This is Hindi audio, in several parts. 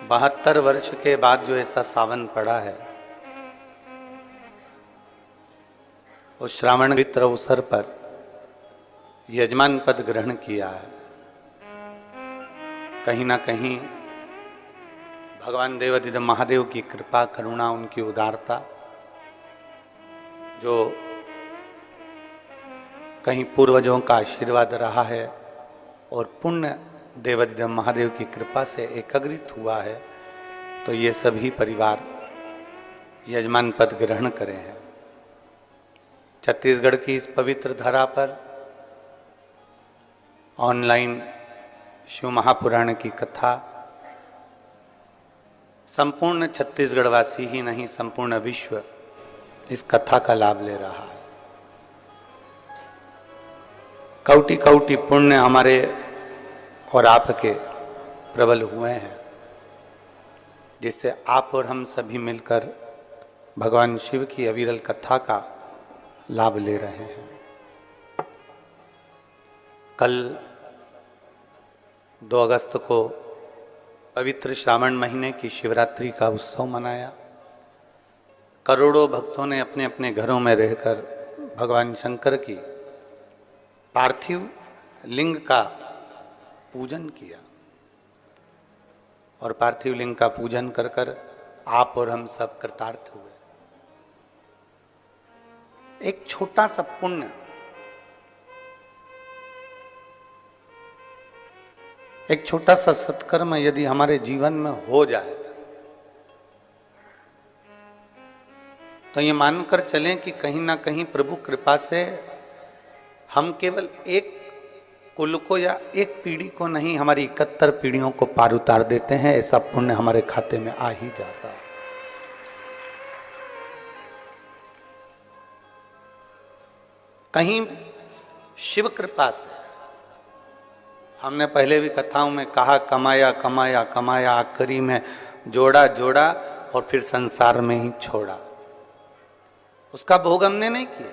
72 वर्ष के बाद जो ऐसा सावन पड़ा है, उस श्रावण पवित्र अवसर पर यजमान पद ग्रहण किया है। कहीं ना कहीं भगवान देवाधिदेव महादेव की कृपा, करुणा, उनकी उदारता जो कहीं पूर्वजों का आशीर्वाद रहा है और पुण्य देवाधिदेव महादेव की कृपा से एकाग्रित हुआ है, तो ये सभी परिवार यजमान पद ग्रहण करे हैं। छत्तीसगढ़ की इस पवित्र धरा पर ऑनलाइन शिव महापुराण की कथा संपूर्ण छत्तीसगढ़वासी ही नहीं, संपूर्ण विश्व इस कथा का लाभ ले रहा है। कौटि कौटि पुण्य हमारे और आपके प्रबल हुए हैं, जिससे आप और हम सभी मिलकर भगवान शिव की अविरल कथा का लाभ ले रहे हैं। कल 2 अगस्त को पवित्र श्रावण महीने की शिवरात्रि का उत्सव मनाया। करोड़ों भक्तों ने अपने अपने घरों में रहकर भगवान शंकर की पार्थिव लिंग का पूजन किया और पार्थिव लिंग का पूजन कर कर आप और हम सब कृतार्थ हुए। एक छोटा सा पुण्य, एक छोटा सा सत्कर्म यदि हमारे जीवन में हो जाए तो ये मानकर चलें कि कहीं ना कहीं प्रभु कृपा से हम केवल एक कुल को या एक पीढ़ी को नहीं, हमारी 71 पीढ़ियों को पार उतार देते हैं। ऐसा पुण्य हमारे खाते में आ ही जाता है। कहीं शिव कृपा से, हमने पहले भी कथाओं में कहा, कमाया कमाया कमाया, आखिरी में जोड़ा जोड़ा और फिर संसार में ही छोड़ा। उसका भोग हमने नहीं किया,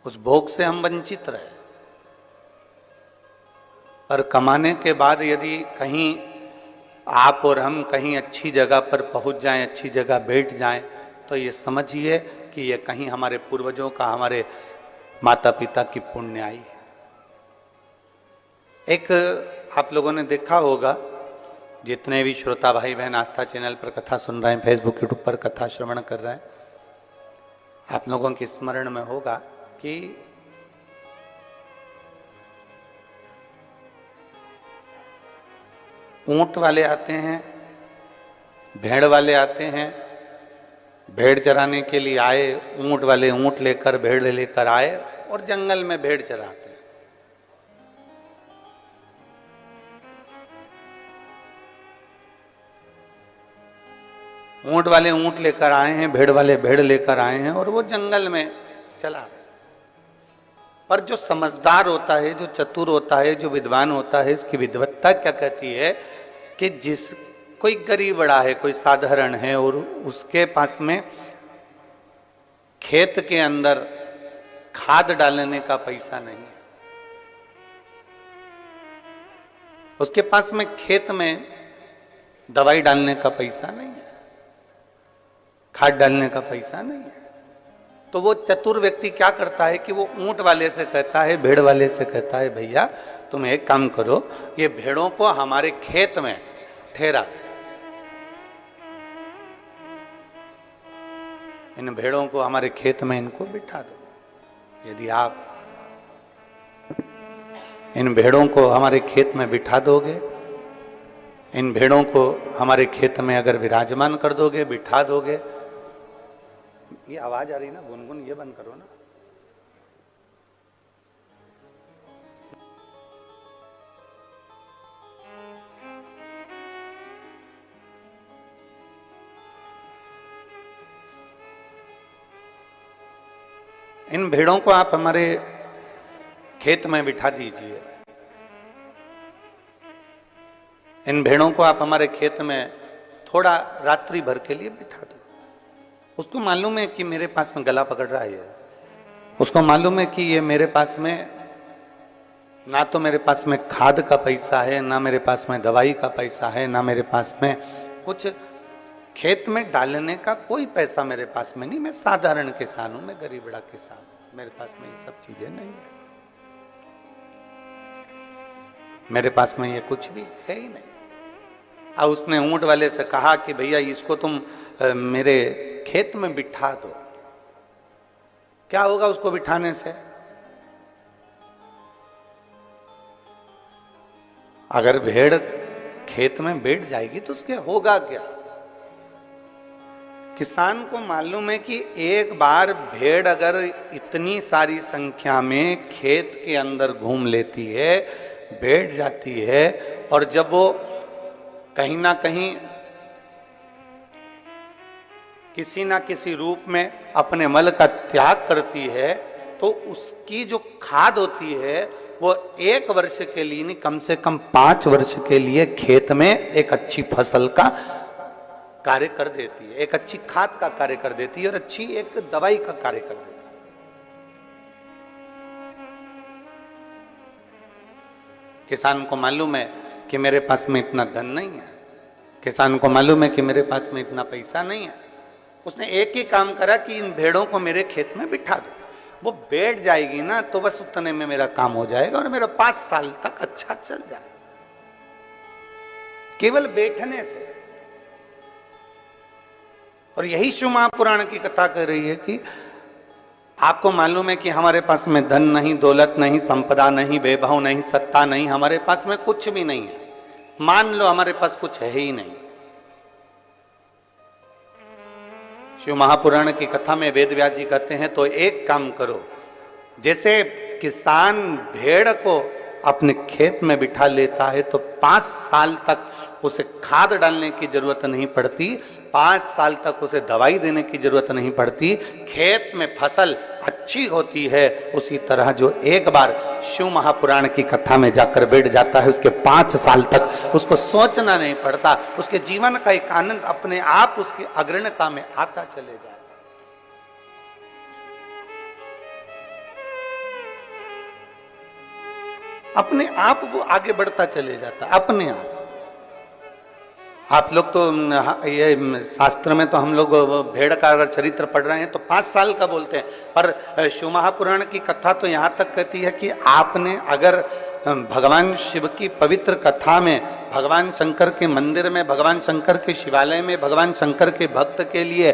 उस भोग से हम वंचित रहे। पर कमाने के बाद यदि कहीं आप और हम कहीं अच्छी जगह पर पहुंच जाएं, अच्छी जगह बैठ जाएं, तो ये समझिए कि ये कहीं हमारे पूर्वजों का, हमारे माता पिता की पुण्याई है। एक आप लोगों ने देखा होगा, जितने भी श्रोता भाई बहन आस्था चैनल पर कथा सुन रहे हैं, फेसबुक यूट्यूब पर कथा श्रवण कर रहे हैं, आप लोगों के स्मरण में होगा कि ऊंट वाले आते हैं, भेड़ वाले आते हैं, भेड़ चराने के लिए आए, ऊंट वाले ऊंट लेकर, भेड़ लेकर आए और जंगल में भेड़ चराते हैं। ऊंट वाले ऊंट लेकर आए हैं, भेड़ वाले भेड़ लेकर आए हैं और वो जंगल में चला रहे। पर जो समझदार होता है, जो चतुर होता है, जो विद्वान होता है, इसकी विद्वत्ता क्या कहती है कि जिस कोई गरीब बड़ा है, कोई साधारण है और उसके पास में खेत के अंदर खाद डालने का पैसा नहीं है, उसके पास में खेत में दवाई डालने का पैसा नहीं है, खाद डालने का पैसा नहीं है, तो वो चतुर व्यक्ति क्या करता है कि वो ऊंट वाले से कहता है, भेड़ वाले से कहता है, भैया तुम एक काम करो, ये भेड़ों को हमारे खेत में ठहरा, इन भेड़ों को हमारे खेत में इनको बिठा दो। यदि आप इन भेड़ों को हमारे खेत में बिठा दोगे, इन भेड़ों को हमारे खेत में अगर विराजमान कर दोगे, बिठा दोगे, ये आवाज आ रही ना गुनगुन, ये बंद करो ना। इन भेड़ों को आप हमारे खेत में बिठा दीजिए, इन भेड़ों को आप हमारे खेत में थोड़ा रात्रि भर के लिए बिठा दो। उसको मालूम है कि मेरे पास में गला पकड़ रहा है, उसको मालूम है कि ये मेरे पास में ना तो मेरे पास में खाद का पैसा है, ना मेरे पास में दवाई का पैसा है, ना मेरे पास में कुछ खेत में डालने का कोई पैसा मेरे पास में नहीं। मैं साधारण किसान हूं, मैं गरीबड़ा किसान हूं, मेरे पास में ये सब चीजें नहीं है, मेरे पास में ये कुछ भी है ही नहीं। और उसने ऊंट वाले से कहा कि भैया इसको तुम मेरे खेत में बिठा दो। क्या होगा उसको बिठाने से? अगर भेड़ खेत में बैठ जाएगी तो उसके होगा क्या? किसान को मालूम है कि एक बार भेड़ अगर इतनी सारी संख्या में खेत के अंदर घूम लेती है, बैठ जाती है, और जब वो कहीं ना कहीं किसी ना किसी रूप में अपने मल का त्याग करती है, तो उसकी जो खाद होती है वो 1 वर्ष के लिए नहीं, कम से कम 5 वर्ष के लिए खेत में एक अच्छी फसल का कार्य कर देती है, एक अच्छी खाद का कार्य कर देती है और अच्छी एक दवाई का कार्य कर देती है। किसान को मालूम है कि मेरे पास में इतना धन नहीं है, किसान को मालूम है कि मेरे पास में इतना पैसा नहीं है। उसने एक ही काम करा कि इन भेड़ों को मेरे खेत में बिठा दो, वो बैठ जाएगी ना तो बस उतने में मेरा काम हो जाएगा और मेरा 5 साल तक अच्छा चल जाएगा, केवल बैठने से। और यही शिव महापुराण की कथा कह रही है कि आपको मालूम है कि हमारे पास में धन नहीं, दौलत नहीं, संपदा नहीं, वैभव नहीं, सत्ता नहीं, हमारे पास में कुछ भी नहीं है। मान लो हमारे पास कुछ है ही नहीं। शिव महापुराण की कथा में वेद व्यास जी कहते हैं तो एक काम करो, जैसे किसान भेड़ को अपने खेत में बिठा लेता है तो 5 साल तक उसे खाद डालने की जरूरत नहीं पड़ती, 5 साल तक उसे दवाई देने की जरूरत नहीं पड़ती, खेत में फसल अच्छी होती है। उसी तरह जो एक बार शिव महापुराण की कथा में जाकर बैठ जाता है, उसके 5 साल तक उसको सोचना नहीं पड़ता, उसके जीवन का एक आनंद अपने आप उसकी अग्रणता में आता चले जाए। अपने आप वो आगे बढ़ता चले जाता, अपने आप। आप लोग तो ये शास्त्र में तो हम लोग भेड़ का अगर चरित्र पढ़ रहे हैं तो 5 साल का बोलते हैं, पर शिव महापुराण की कथा तो यहाँ तक कहती है कि आपने अगर भगवान शिव की पवित्र कथा में, भगवान शंकर के मंदिर में, भगवान शंकर के शिवालय में, भगवान शंकर के भक्त के लिए,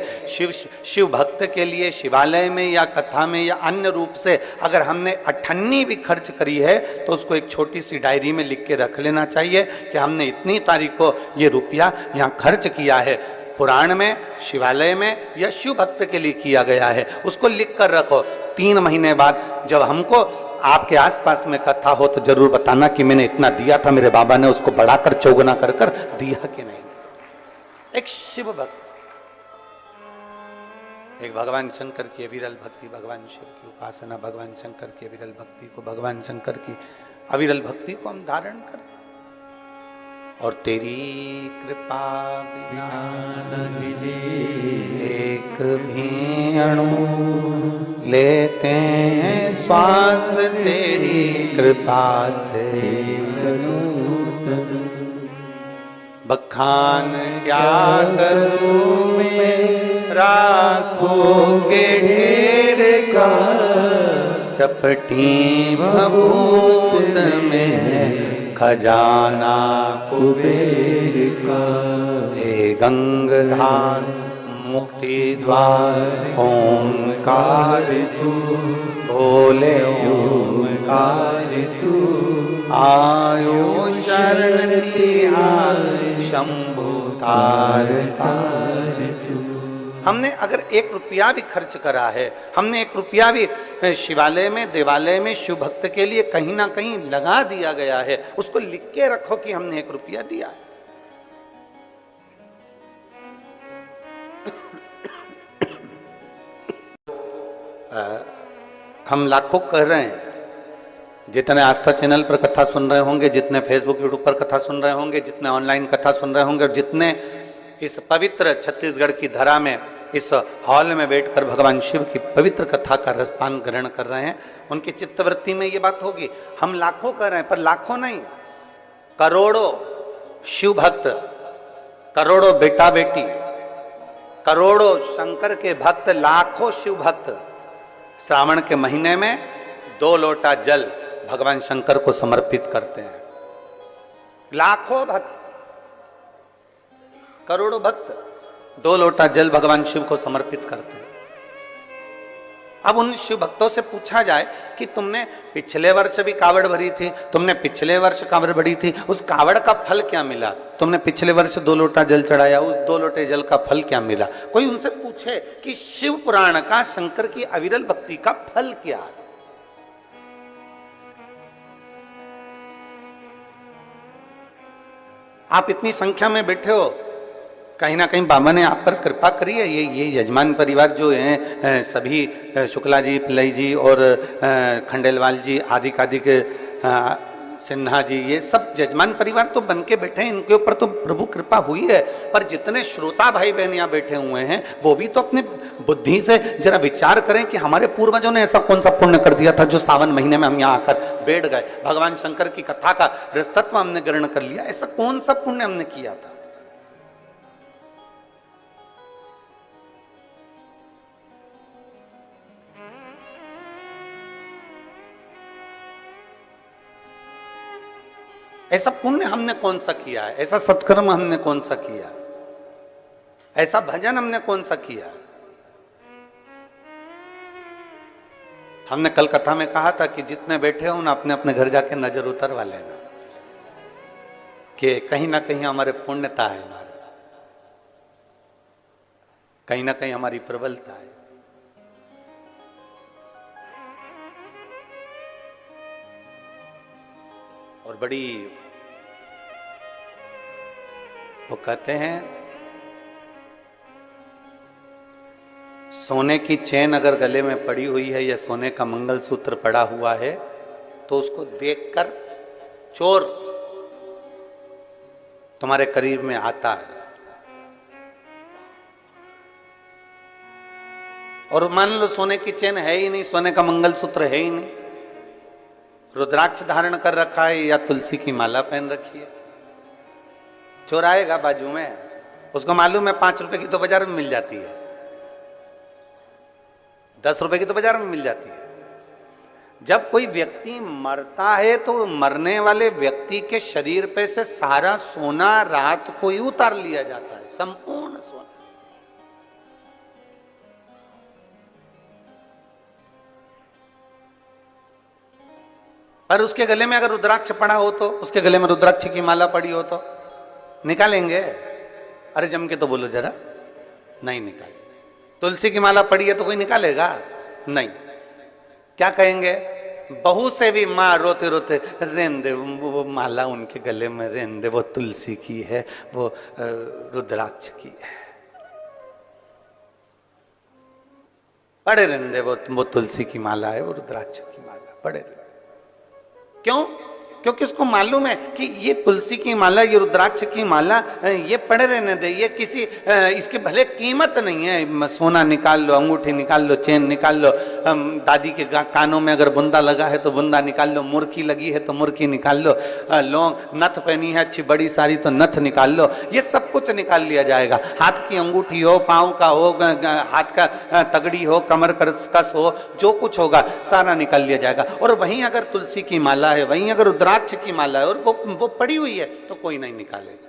शिव भक्त के लिए शिवालय में या कथा में या अन्य रूप से अगर हमने 98 भी खर्च करी है तो उसको एक छोटी सी डायरी में लिख के रख लेना चाहिए कि हमने इतनी तारीख को ये रुपया यहाँ खर्च किया है, पुराण में, शिवालय में या शिव भक्त के लिए किया गया है, उसको लिख कर रखो। 3 महीने बाद जब हमको आपके आसपास में कथा हो तो जरूर बताना कि मैंने इतना दिया था, मेरे बाबा ने उसको बढ़ाकर चौगुना कर कर दिया कि नहीं। एक शिव भक्त, एक भगवान शंकर की अविरल भक्ति, भगवान शिव की उपासना, भगवान शंकर की अविरल भक्ति को, भगवान शंकर की अविरल भक्ति को हम धारण करें। और तेरी कृपा बिना एक भी अणु लेते हैं श्वास, तेरी कृपा से बखान क्या करूं मैं राखों के ढेर का, चपटी भभूत में खजाना कुबेर का। हे गंगाधार मुक्ति द्वार ओंकार तू, बोले ओंकार तू, आयो शरण तिहार शंभु तार तार तू। हमने अगर 1 रुपया भी खर्च करा है, हमने 1 रुपया भी शिवालय में, देवालय में, शिव भक्त के लिए कहीं ना कहीं लगा दिया गया है, उसको लिख के रखो कि हमने 1 रुपया दिया है। हम लाखों कह रहे हैं, जितने आस्था चैनल पर कथा सुन रहे होंगे, जितने फेसबुक यूट्यूब पर कथा सुन रहे होंगे, जितने ऑनलाइन कथा सुन रहे होंगे और जितने इस पवित्र छत्तीसगढ़ की धरा में इस हॉल में बैठकर भगवान शिव की पवित्र कथा का रसपान ग्रहण कर रहे हैं, उनकी चित्तवृत्ति में ये बात होगी। हम लाखों कर रहे हैं, पर लाखों नहीं, करोड़ों शिव भक्त, करोड़ों बेटा बेटी, करोड़ों शंकर के भक्त, लाखों शिव भक्त श्रावण के महीने में 2 लोटा जल भगवान शंकर को समर्पित करते हैं। लाखों भक्त, करोड़ों भक्त 2 लोटा जल भगवान शिव को समर्पित करते हैं। अब उन शिव भक्तों से पूछा जाए कि तुमने पिछले वर्ष भी कावड़ भरी थी, तुमने पिछले वर्ष कावड़ भरी थी, उस कावड़ का फल क्या मिला? तुमने पिछले वर्ष 2 लोटा जल चढ़ाया, उस 2 लोटे जल का फल क्या मिला? कोई उनसे पूछे कि शिव पुराण का, शंकर की अविरल भक्ति का फल क्या है? आप इतनी संख्या में बैठे हो, कहीं ना कहीं बाबा ने आप पर कृपा करी है। ये यजमान परिवार जो हैं, सभी शुक्ला जी, पिल्लई जी और खंडेलवाल जी, आदि सिन्हा जी, ये सब यजमान परिवार तो बन के बैठे हैं, इनके ऊपर तो प्रभु कृपा हुई है। पर जितने श्रोता भाई बहन यहाँ बैठे हुए हैं, वो भी तो अपने बुद्धि से जरा विचार करें कि हमारे पूर्वजों ने ऐसा कौन सा पुण्य कर दिया था जो सावन महीने में हम यहाँ आकर बैठ गए, भगवान शंकर की कथा का रसतत्व हमने ग्रहण कर लिया। ऐसा कौन सा पुण्य हमने किया था? ऐसा पुण्य हमने कौन सा किया है? ऐसा सत्कर्म हमने कौन सा किया? ऐसा भजन हमने कौन सा किया? हमने कल कथा में कहा था कि जितने बैठे हो ना, अपने अपने घर जाके नजर उतरवा लेना कि कहीं ना कहीं हमारे पुण्यता है, हमारे कहीं ना कहीं हमारी प्रबलता है। और बड़ी, वो कहते हैं, सोने की चेन अगर गले में पड़ी हुई है या सोने का मंगलसूत्र पड़ा हुआ है तो उसको देखकर चोर तुम्हारे करीब में आता है। और मान लो सोने की चेन है ही नहीं, सोने का मंगलसूत्र है ही नहीं, रुद्राक्ष धारण कर रखा है या तुलसी की माला पहन रखी है, चोर आएगा बाजू में, उसको मालूम है 5 रुपए की तो बाजार में मिल जाती है, 10 रुपए की तो बाजार में मिल जाती है। जब कोई व्यक्ति मरता है तो मरने वाले व्यक्ति के शरीर पे से सारा सोना रात को ही उतार लिया जाता है, संपूर्ण सोना। पर उसके गले में अगर रुद्राक्ष पड़ा हो तो, उसके गले में रुद्राक्ष की माला पड़ी हो तो निकालेंगे? अरे जम के तो बोलो जरा, नहीं निकाले। तुलसी की माला पड़ी है तो कोई निकालेगा? नहीं। क्या कहेंगे? बहू से भी माँ रोते रोते, रेन दे वो माला उनके गले में, रेन दे, वो तुलसी की है, वो रुद्राक्ष की है, पड़े रहने दे, वो तुलसी की माला है, वो रुद्राक्ष की माला, पड़े रहने। क्यों? क्योंकि उसको मालूम है कि ये तुलसी की माला, ये रुद्राक्ष की माला, ये पड़े रहने दे, ये किसी इसकी भले कीमत नहीं है। सोना निकाल लो, अंगूठी निकाल लो, चेन निकाल लो, दादी के कानों में अगर बुंदा लगा है तो बुंदा निकाल लो, मुर्की लगी है तो मुर्की निकाल लो, लौंग, नथ पहनी है अच्छी बड़ी सारी तो नथ निकाल लो, ये सब कुछ निकाल लिया जाएगा। हाथ की अंगूठी हो, पाँव का हो, हाथ का तगड़ी हो, कमर कस हो, जो कुछ होगा सारा निकाल लिया जाएगा। और वहीं अगर तुलसी की माला है, वहीं अगर रुद्राक्ष की माला है और वो पड़ी हुई है तो कोई नहीं निकालेगा।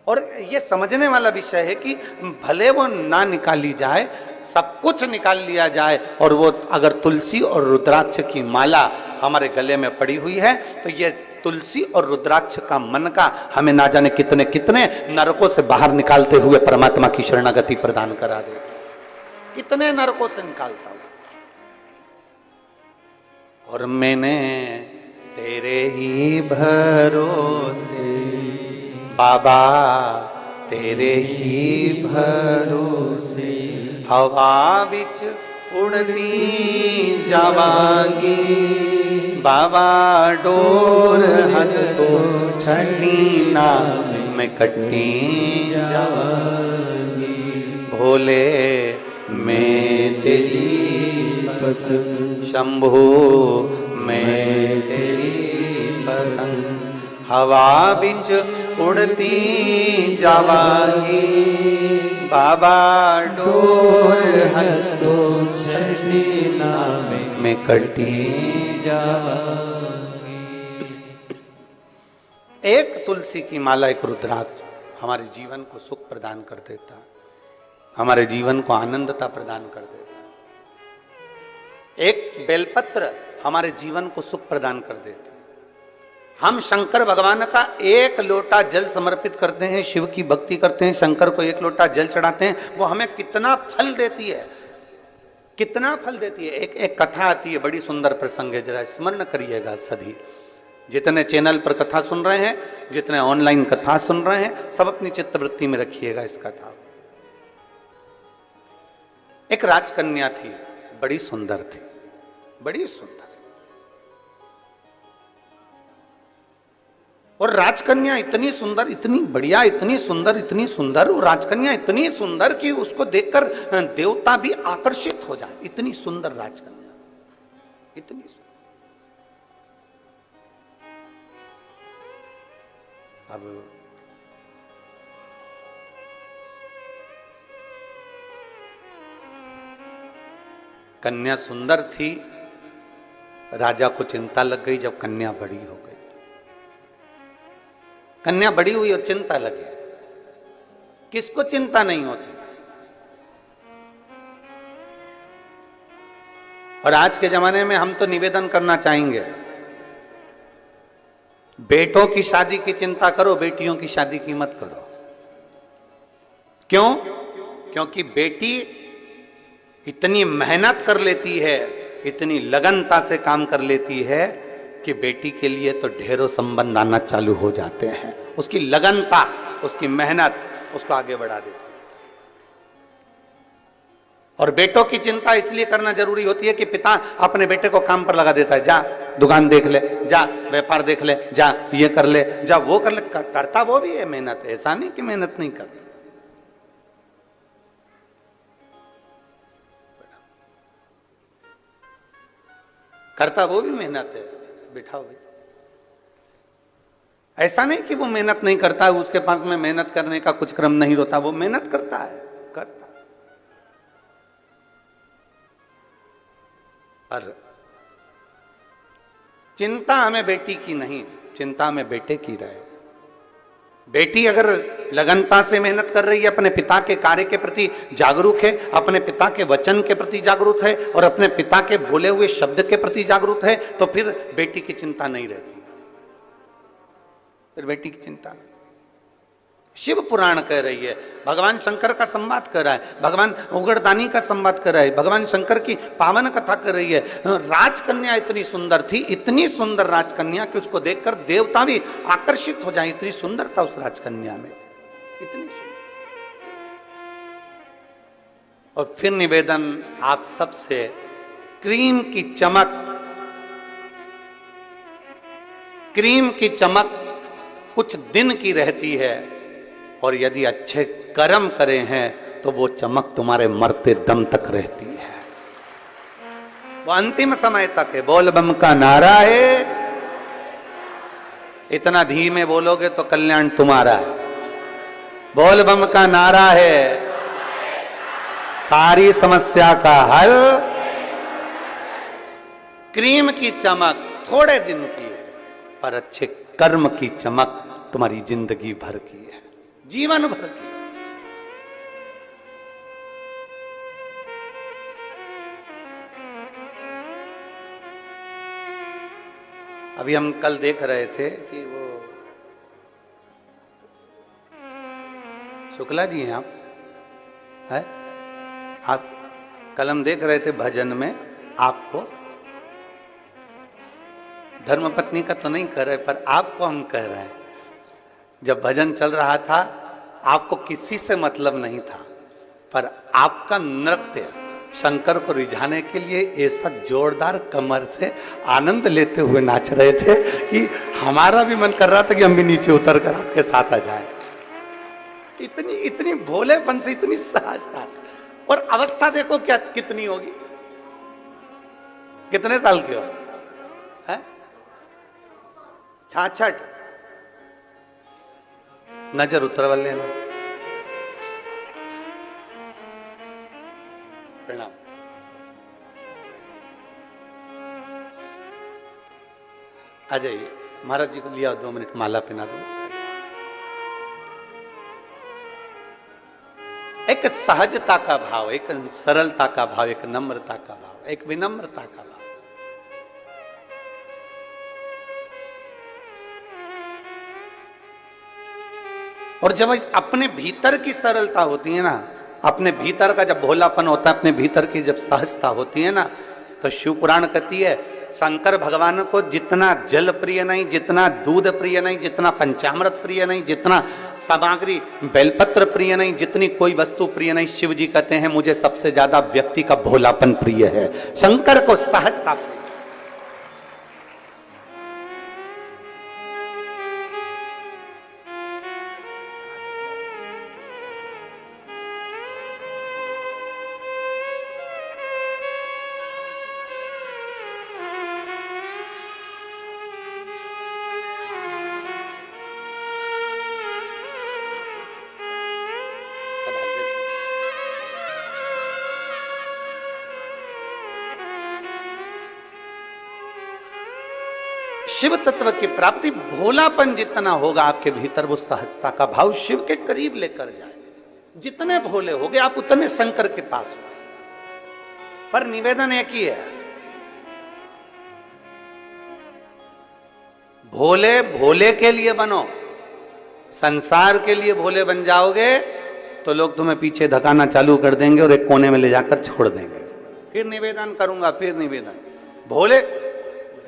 और ये समझने वाला विषय है कि भले वो ना निकाली जाए, सब कुछ निकाल लिया जाए, और वो अगर तुलसी और रुद्राक्ष की माला हमारे गले में पड़ी हुई है तो ये तुलसी और रुद्राक्ष का मन का हमें ना जाने कितने कितने नरकों से बाहर निकालते हुए परमात्मा की शरणागति प्रदान करा दे। कितने नरकों से निकालता हूं। और मैंने तेरे ही भरोसे बाबा, तेरे ही भरोसे हवा बिच उड़ती जावांगी, बाबा डोर हथो छड़ी ना मैं कट्टी जावांगी, भोले मैं तेरी पतंग, शंभो मैं तेरी पतंग, हवा बिच उड़ती जावांगी, बाबा डोर हथों छड़ी नामे में कटी जावांगी। एक तुलसी की माला, एक रुद्राक्ष हमारे जीवन को सुख प्रदान कर देता, हमारे जीवन को आनंदता प्रदान कर देता। एक बेलपत्र हमारे जीवन को सुख प्रदान कर देती। हम शंकर भगवान का एक लोटा जल समर्पित करते हैं, शिव की भक्ति करते हैं, शंकर को एक लोटा जल चढ़ाते हैं, वो हमें कितना फल देती है, कितना फल देती है। एक कथा आती है, बड़ी सुंदर प्रसंग है, जरा स्मरण करिएगा सभी, जितने चैनल पर कथा सुन रहे हैं, जितने ऑनलाइन कथा सुन रहे हैं, सब अपनी चित्तवृत्ति में रखिएगा इस कथा। एक राजकन्या थी, बड़ी सुंदर थी, बड़ी सुंदर, और राजकन्या इतनी सुंदर, इतनी बढ़िया, इतनी सुंदर, इतनी सुंदर, वो राजकन्या इतनी सुंदर कि उसको देखकर देवता भी आकर्षित हो जाए, इतनी सुंदर राजकन्या, इतनी सुंदर। अब कन्या सुंदर थी, राजा को चिंता लग गई जब कन्या बड़ी हो गई। कन्या बड़ी हुई और चिंता लगी। किसको चिंता नहीं होती? और आज के जमाने में हम तो निवेदन करना चाहेंगे, बेटों की शादी की चिंता करो, बेटियों की शादी की मत करो। क्यों? क्योंकि बेटी इतनी मेहनत कर लेती है, इतनी लगनता से काम कर लेती है कि बेटी के लिए तो ढेरों संबंध आना चालू हो जाते हैं। उसकी लगनता, उसकी मेहनत उसको आगे बढ़ा देती है। और बेटों की चिंता इसलिए करना जरूरी होती है कि पिता अपने बेटे को काम पर लगा देता है, जा दुकान देख ले, जा व्यापार देख ले, जा ये कर ले, जा वो कर ले। करता वो भी है मेहनत, ऐसा नहीं कि मेहनत नहीं करता। करता वो भी मेहनत है, बिठाओ भी। ऐसा नहीं कि वो मेहनत नहीं करता है, उसके पास में मेहनत करने का कुछ क्रम नहीं होता, वो मेहनत करता है, करता। पर चिंता हमें बेटी की नहीं, चिंता हमें बेटे की रहे। बेटी अगर लगनता से मेहनत कर रही है, अपने पिता के कार्य के प्रति जागरूक है, अपने पिता के वचन के प्रति जागरूक है और अपने पिता के बोले हुए शब्द के प्रति जागरूक है, तो फिर बेटी की चिंता नहीं रहती, फिर बेटी की चिंता नहीं। शिव पुराण कह रही है, भगवान शंकर का संवाद कर रहा है, भगवान उगड़दानी का संवाद कर रहा है, भगवान शंकर की पावन कथा कर रही है। राजकन्या इतनी सुंदर थी, इतनी सुंदर राजकन्या कि उसको देखकर देवता भी आकर्षित हो जाए, इतनी सुंदरता उस राजकन्या में, इतनी सुंदर। और फिर निवेदन आप सबसे, क्रीम की चमक, क्रीम की चमक कुछ दिन की रहती है, और यदि अच्छे कर्म करे हैं तो वो चमक तुम्हारे मरते दम तक रहती है, वो अंतिम समय तक है। बोल बम का नारा है, इतना धीमे बोलोगे तो कल्याण तुम्हारा है। बोल बम का नारा है, सारी समस्या का हल। क्रीम की चमक थोड़े दिन की है, पर अच्छे कर्म की चमक तुम्हारी जिंदगी भर की है, जीवन भर की। अभी हम कल देख रहे थे कि वो शुक्ला जी हैं, आप कल हम देख रहे थे भजन में, आपको धर्मपत्नी का तो नहीं कह रहे, पर आपको हम कह रहे हैं। जब भजन चल रहा था, आपको किसी से मतलब नहीं था, पर आपका नृत्य शंकर को रिझाने के लिए ऐसा जोरदार कमर से आनंद लेते हुए नाच रहे थे कि हमारा भी मन कर रहा था कि हम भी नीचे उतर कर आपके साथ आ जाएं। इतनी इतनी भोलेपन से, इतनी सहजता से। और अवस्था देखो क्या कितनी होगी, कितने साल की हो है? 66। नजर उतरवा लेना। प्रणाम। आ जाइए, महाराज जी को लिया 2 मिनट, माला पहना दो। एक सहजता का भाव, एक सरलता का भाव, एक नम्रता का भाव, एक विनम्रता का भाव। और जब अपने भीतर की सरलता होती है ना, अपने भीतर का जब भोलापन होता है, अपने भीतर की जब सहजता होती है ना, तो शिव पुराण कहती है शंकर भगवान को जितना जल प्रिय नहीं, जितना दूध प्रिय नहीं, जितना पंचामृत प्रिय नहीं, जितना सामग्री बेलपत्र प्रिय नहीं, जितनी कोई वस्तु प्रिय नहीं, शिव जी कहते हैं मुझे सबसे ज्यादा व्यक्ति का भोलापन प्रिय है। शंकर को सहजता प्रिय। शिव तत्व की प्राप्ति, भोलापन जितना होगा आपके भीतर, वो सहजता का भाव शिव के करीब लेकर जाए। जितने भोले होगे आप उतने शंकर के पास हो। पर निवेदन एक ही है, भोले भोले के लिए बनो। संसार के लिए भोले बन जाओगे तो लोग तुम्हें पीछे धकाना चालू कर देंगे और एक कोने में ले जाकर छोड़ देंगे। फिर निवेदन करूंगा, फिर निवेदन, भोले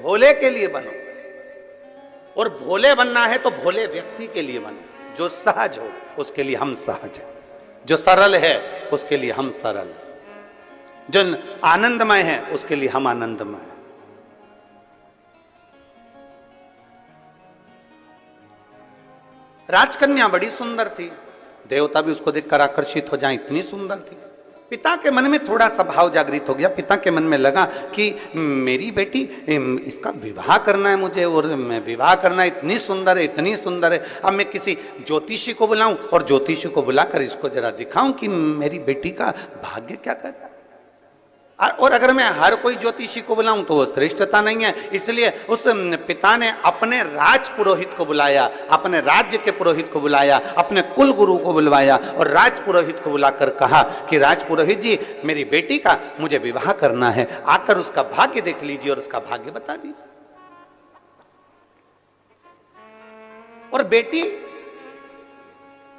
भोले के लिए बनो। और भोले बनना है तो भोले व्यक्ति के लिए बनो। जो सहज हो उसके लिए हम सहज हैं, जो सरल है उसके लिए हम सरल, जो आनंदमय है उसके लिए हम आनंदमय। राजकन्या बड़ी सुंदर थी, देवता भी उसको देखकर आकर्षित हो जाए, इतनी सुंदर थी। पिता के मन में थोड़ा सा भाव जागृत हो गया। पिता के मन में लगा कि मेरी बेटी, इसका विवाह करना है मुझे, और मैं विवाह करना, इतनी सुंदर है, इतनी सुंदर है। अब मैं किसी ज्योतिषी को बुलाऊं और ज्योतिषी को बुलाकर इसको जरा दिखाऊं कि मेरी बेटी का भाग्य क्या कहता है। और अगर मैं हर कोई ज्योतिषी को बुलाऊं तो वो श्रेष्ठता नहीं है। इसलिए उस पिता ने अपने राज पुरोहित को बुलाया, अपने राज्य के पुरोहित को बुलाया, अपने कुल गुरु को बुलवाया और राज पुरोहित को बुलाकर कहा कि राज पुरोहित जी, मेरी बेटी का मुझे विवाह करना है, आकर उसका भाग्य देख लीजिए और उसका भाग्य बता दीजिए। और बेटी,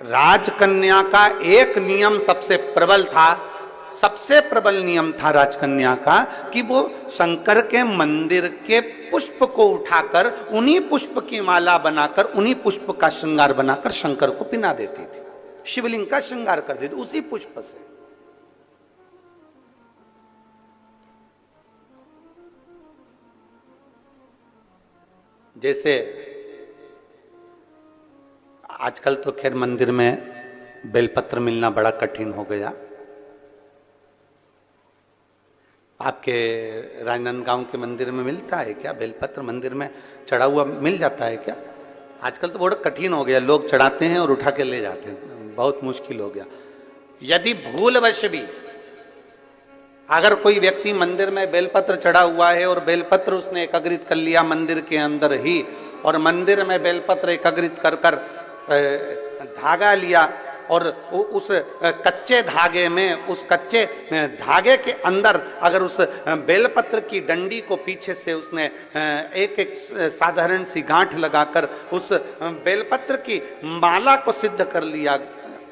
राजकन्या का एक नियम सबसे प्रबल था, सबसे प्रबल नियम था राजकन्या का कि वो शंकर के मंदिर के पुष्प को उठाकर, उन्हीं पुष्प की माला बनाकर, उन्हीं पुष्प का श्रृंगार बनाकर शंकर को पिना देती थी, शिवलिंग का श्रृंगार कर देती उसी पुष्प से। जैसे आजकल तो खैर मंदिर में बेलपत्र मिलना बड़ा कठिन हो गया। आपके राजनांदगांव के मंदिर में मिलता है क्या बेलपत्र? मंदिर में चढ़ा हुआ मिल जाता है क्या? आजकल तो बड़ा कठिन हो गया, लोग चढ़ाते हैं और उठा के ले जाते हैं, बहुत मुश्किल हो गया। यदि भूलवश भी अगर कोई व्यक्ति मंदिर में बेलपत्र चढ़ा हुआ है और बेलपत्र उसने एकत्रित कर लिया मंदिर के अंदर ही, और मंदिर में बेलपत्र एकत्रित कर कर धागा लिया और उस कच्चे धागे में, उस कच्चे धागे के अंदर अगर उस बेलपत्र की डंडी को पीछे से उसने एक एक साधारण सी गांठ लगाकर उस बेलपत्र की माला को सिद्ध कर लिया,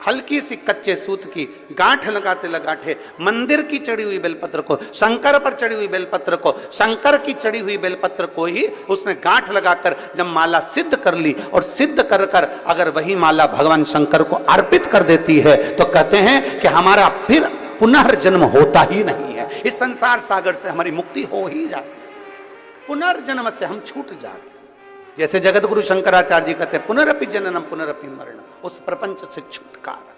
हल्की सी कच्चे सूत की गांठ लगाते लगाते मंदिर की चढ़ी हुई बेलपत्र को, शंकर पर चढ़ी हुई बेलपत्र को, शंकर की चढ़ी हुई बेलपत्र को ही उसने गांठ लगाकर जब माला सिद्ध कर ली और सिद्ध कर कर अगर वही माला भगवान शंकर को अर्पित कर देती है तो कहते हैं कि हमारा फिर पुनर्जन्म होता ही नहीं है, इस संसार सागर से हमारी मुक्ति हो ही जाती है, पुनर्जन्म से हम छूट जाते। जैसे जगत गुरु शंकराचार्य जी कहते हैं पुनरपि जननम पुनरपि मरणम, उस प्रपंच से छुटकारा।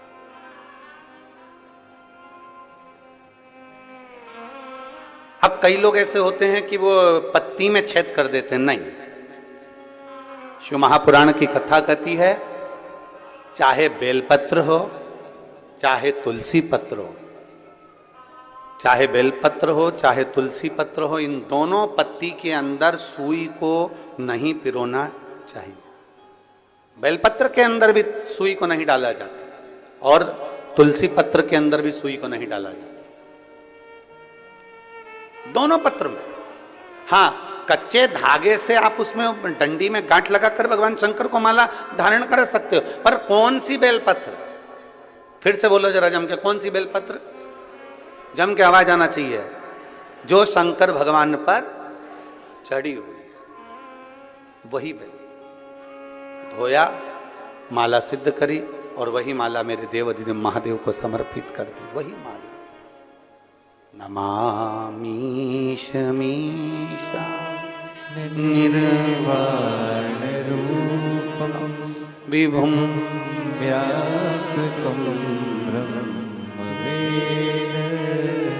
अब कई लोग ऐसे होते हैं कि वो पत्ती में छेद कर देते हैं, नहीं। शिव महापुराण की कथा कहती है चाहे बेलपत्र हो चाहे तुलसी पत्र हो, चाहे बेलपत्र हो चाहे तुलसी पत्र हो, इन दोनों पत्ती के अंदर सुई को नहीं पिरोना चाहिए। बेलपत्र के अंदर भी सुई को नहीं डाला जाता और तुलसी पत्र के अंदर भी सुई को नहीं डाला जाता, दोनों पत्र में। हाँ, कच्चे धागे से आप उसमें डंडी में गांठ लगाकर भगवान शंकर को माला धारण कर सकते हो, पर कौन सी बेलपत्र? फिर से बोलो जरा जम के, कौन सी बेलपत्र? जम के आवाज आना चाहिए। जो शंकर भगवान पर चढ़ी हुई है वही बेल। धोया, माला सिद्ध करी और वही माला मेरे देव अधिदेव महादेव को समर्पित कर दी, वही माला। नमामि शमीशा निर्वाण रूपम विभुम व्यापकं ब्रह्मवेद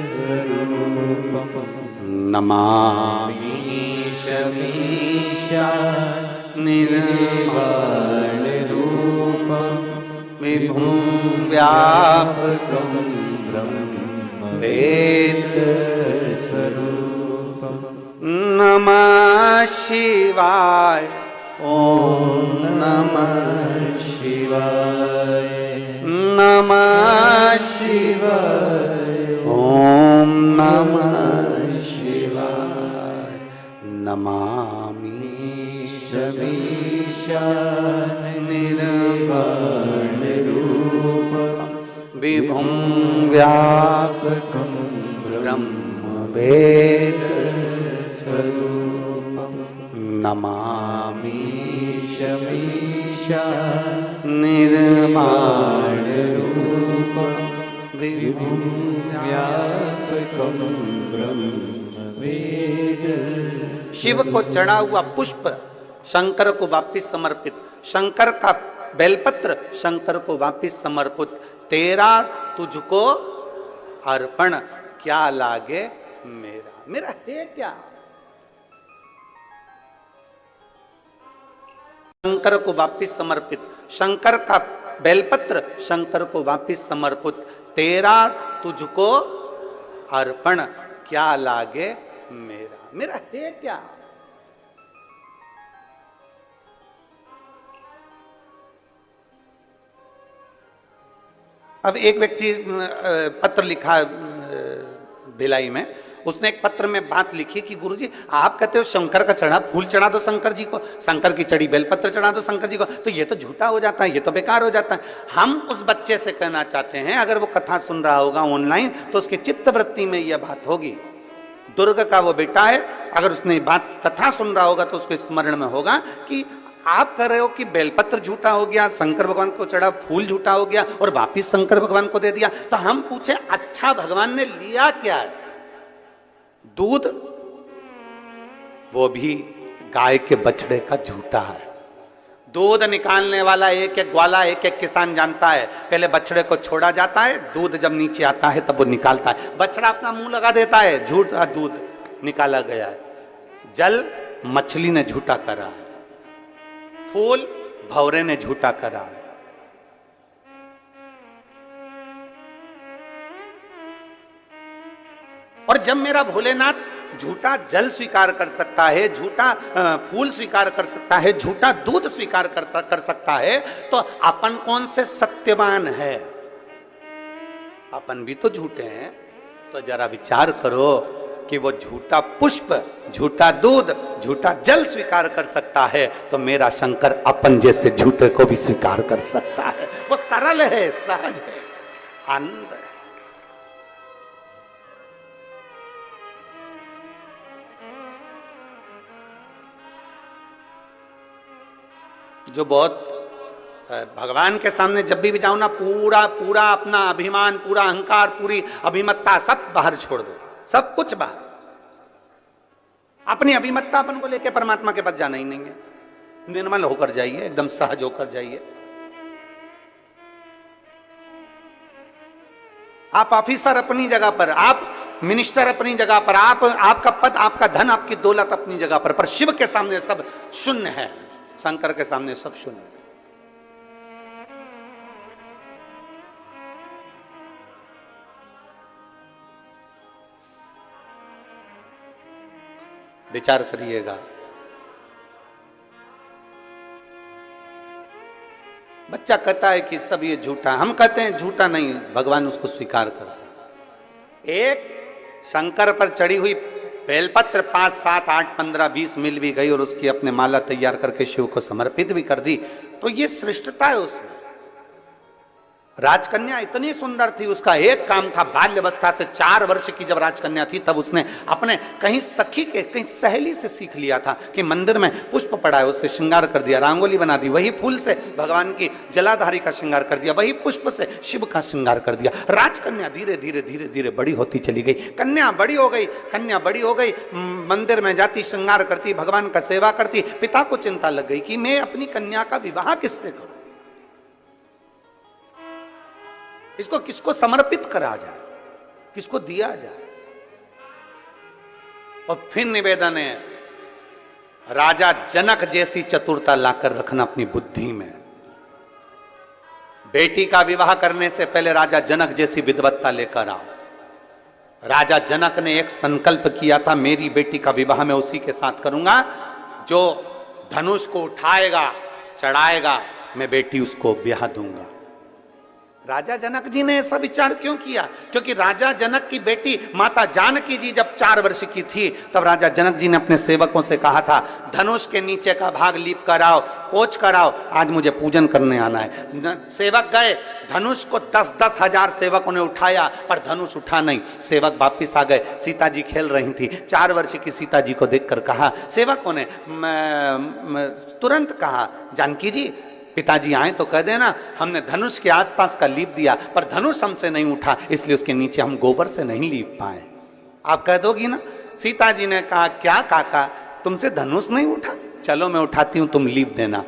स्वरूपम। नमामि शमीशा निर्वाण रूपम विभुम व्यापकं वेद स्वरूपम। नमः शिवाय, ओम नमः शिवाय, नमः शिवाय, ओम नमः शिवाय। नमामि शमीशा निर्वाण रूपम विभुम व्यापकं ब्रह्मवेद स्वरूपम। नमामि शमीशा निर्वाण रूपम विभुम व्यापकं ब्रह्मवेद। शिव को चढ़ा हुआ पुष्प शंकर को वापिस समर्पित, शंकर का बेलपत्र शंकर को वापिस समर्पित। तेरा तुझको अर्पण, क्या लागे मेरा, मेरा है क्या? शंकर को वापिस समर्पित, शंकर का बेलपत्र शंकर को वापिस समर्पित। तेरा तुझको अर्पण, क्या लागे मेरा, मेरा है क्या? अब एक व्यक्ति पत्र लिखा भिलाई में, उसने एक पत्र में बात लिखी कि गुरुजी आप कहते हो शंकर का चढ़ा फूल चढ़ा दो शंकर जी को, शंकर की चढ़ी बेलपत्र चढ़ा दो शंकर जी को, तो ये तो झूठा हो जाता है, ये तो बेकार हो जाता है। हम उस बच्चे से कहना चाहते हैं, अगर वो कथा सुन रहा होगा ऑनलाइन तो उसकी चित्तवृत्ति में यह बात होगी। दुर्ग का वो बेटा है, अगर उसने बात कथा सुन रहा होगा तो उसके स्मरण में होगा कि आप कह रहे हो कि बेलपत्र झूठा हो गया, शंकर भगवान को चढ़ा फूल झूठा हो गया और वापिस शंकर भगवान को दे दिया। तो हम पूछे अच्छा भगवान ने लिया क्या? दूध, वो भी गाय के बछड़े का झूठा है। दूध निकालने वाला एक एक ग्वाला एक एक किसान जानता है, पहले बछड़े को छोड़ा जाता है, दूध जब नीचे आता है तब वो निकालता है। बछड़ा अपना मुंह लगा देता है, झूठा दूध निकाला गया है। जल मछली ने झूठा करा है, फूल भौरे ने झूठा करा है। और जब मेरा भोलेनाथ झूठा जल स्वीकार कर सकता है, झूठा फूल स्वीकार कर सकता है, झूठा दूध स्वीकार कर सकता है, तो अपन कौन से सत्यवान है? अपन भी तो झूठे हैं। तो जरा विचार करो कि वो झूठा पुष्प, झूठा दूध, झूठा जल स्वीकार कर सकता है, तो मेरा शंकर अपन जैसे झूठे को भी स्वीकार कर सकता है। वो सरल है, सहज है, आनंद है। जो बहुत भगवान के सामने जब भी जाओ ना, पूरा पूरा अपना अभिमान, पूरा अहंकार, पूरी अभिमत्ता सब बाहर छोड़ दो, सब कुछ बाहर। अपनी अभिमत्ता अपन को लेके परमात्मा के पास जाना ही नहीं है। निर्मल होकर जाइए, एकदम सहज होकर जाइए। आप ऑफिसर अपनी जगह पर, आप मिनिस्टर अपनी जगह पर, आप आपका पद, आपका धन, आपकी दौलत अपनी जगह पर शिव के सामने सब शून्य है, शंकर के सामने सब शून्य है। विचार करिएगा। बच्चा कहता है कि सब ये झूठा, हम कहते हैं झूठा नहीं, भगवान उसको स्वीकार करता है। एक शंकर पर चढ़ी हुई बेलपत्र 5, 7, 8, 15, 20 मिल भी गई और उसकी अपने माला तैयार करके शिव को समर्पित भी कर दी, तो ये श्रेष्ठता है उसमें। राजकन्या इतनी सुंदर थी, उसका एक काम था, बाल्यवस्था से 4 वर्ष की जब राजकन्या थी तब उसने अपने कहीं सखी के, कहीं सहेली से सीख लिया था कि मंदिर में पुष्प पड़ा है, उससे श्रृंगार कर दिया, रंगोली बना दी, वही फूल से भगवान की जलाधारी का श्रृंगार कर दिया, वही पुष्प से शिव का श्रृंगार कर दिया। राजकन्या धीरे धीरे धीरे धीरे बड़ी होती चली गई, कन्या बड़ी हो गई, कन्या बड़ी हो गई, मंदिर में जाती, श्रृंगार करती, भगवान का सेवा करती। पिता को चिंता लग गई कि मैं अपनी कन्या का विवाह किससे करूं, इसको किसको समर्पित करा जाए, किसको दिया जाए। और फिर निवेदन है, राजा जनक जैसी चतुरता लाकर रखना अपनी बुद्धि में। बेटी का विवाह करने से पहले राजा जनक जैसी विद्वत्ता लेकर आओ। राजा जनक ने एक संकल्प किया था, मेरी बेटी का विवाह मैं उसी के साथ करूंगा जो धनुष को उठाएगा, चढ़ाएगा, मैं बेटी उसको ब्याह दूंगा। राजा जनक जी ने ऐसा विचार क्यों किया? क्योंकि राजा जनक की बेटी माता जानकी जी जब 4 वर्ष की थी तब राजा जनक जी ने अपने सेवकों से कहा था, धनुष के नीचे का भाग लीप कराओ, पोंछ कराओ, आज मुझे पूजन करने आना है। सेवक गए, धनुष को 10-10 हजार सेवकों ने उठाया पर धनुष उठा नहीं। सेवक वापिस आ गए, सीता जी खेल रही थी। 4 वर्ष की सीता जी को देखकर कहा, सेवकों ने तुरंत कहा, जानकी जी पिताजी आए तो कह देना हमने धनुष के आसपास का लीप दिया पर धनुष हमसे नहीं उठा, इसलिए उसके नीचे हम गोबर से नहीं लीप पाए। आप कह दोगी ना? सीता जी ने कहा, क्या काका तुमसे धनुष नहीं उठा, चलो मैं उठाती हूं, तुम लीप देना।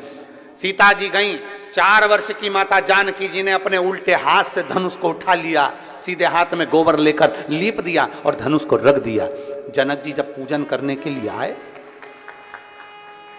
सीता जी गई, 4 वर्ष की माता जानकी जी ने अपने उल्टे हाथ से धनुष को उठा लिया, सीधे हाथ में गोबर लेकर लीप दिया और धनुष को रख दिया। जनक जी जब पूजन करने के लिए आए,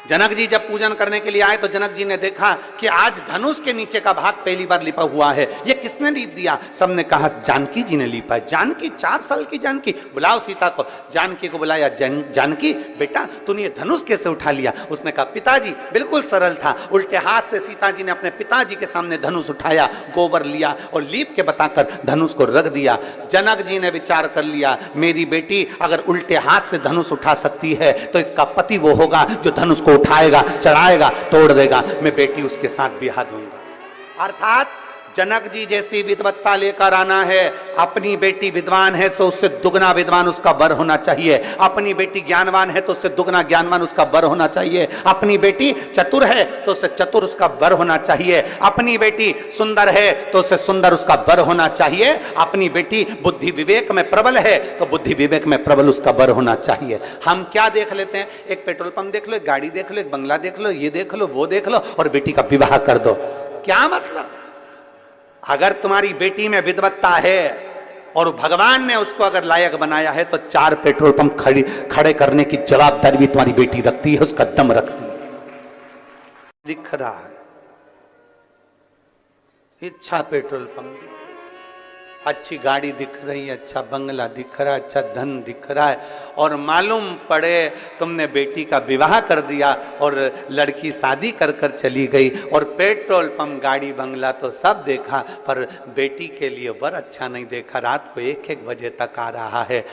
जनक जी जब पूजन करने के लिए आए तो जनक जी ने देखा कि आज धनुष के नीचे का भाग पहली बार लिपा हुआ है। ये किसने लीप दिया? सबने कहा जानकी जी ने लिपा है। जानकी, 4 साल की जानकी, बुलाओ सीता को। जानकी को बुलाया, जानकी बेटा तूने ये धनुष कैसे उठा लिया? उसने कहा पिताजी बिल्कुल सरल था, उल्टे हाथ से सीता जी ने अपने पिताजी के सामने धनुष उठाया, गोबर लिया और लीप के बताकर धनुष को रख दिया। जनक जी ने विचार कर लिया, मेरी बेटी अगर उल्टे हाथ से धनुष उठा सकती है तो इसका पति वो होगा जो धनुष को उठाएगा, चढ़ाएगा, तोड़ देगा, मैं बेटी उसके साथ ब्याह दूंगा। अर्थात जनक जी जैसी विद्वत्ता लेकर आना है। अपनी बेटी विद्वान है तो उससे दुगना विद्वान उसका वर होना चाहिए। अपनी बेटी ज्ञानवान है तो उससे दुगना ज्ञानवान उसका वर होना चाहिए। अपनी बेटी चतुर है तो उससे चतुर उसका वर होना चाहिए। अपनी बेटी सुंदर है तो उससे सुंदर उसका वर होना चाहिए। अपनी बेटी बुद्धि विवेक में प्रबल है तो बुद्धि विवेक में प्रबल उसका वर होना चाहिए। हम क्या देख लेते हैं? एक पेट्रोल पंप देख लो, एक गाड़ी देख लो, एक बंगला देख लो, ये देख लो, वो देख लो और बेटी का विवाह कर दो। क्या मतलब? अगर तुम्हारी बेटी में विद्वत्ता है और भगवान ने उसको अगर लायक बनाया है तो 4 पेट्रोल पंप खड़े करने की जवाबदारी भी तुम्हारी बेटी रखती है, उसका दम रखती है। दिख रहा है अच्छा पेट्रोल पंप, अच्छी गाड़ी दिख रही है, अच्छा बंगला दिख रहा है, अच्छा धन दिख रहा है और मालूम पड़े तुमने बेटी का विवाह कर दिया और लड़की शादी कर कर चली गई और पेट्रोल पंप, गाड़ी, बंगला तो सब देखा पर बेटी के लिए वर अच्छा नहीं देखा। रात को 1-1 बजे तक आ रहा है,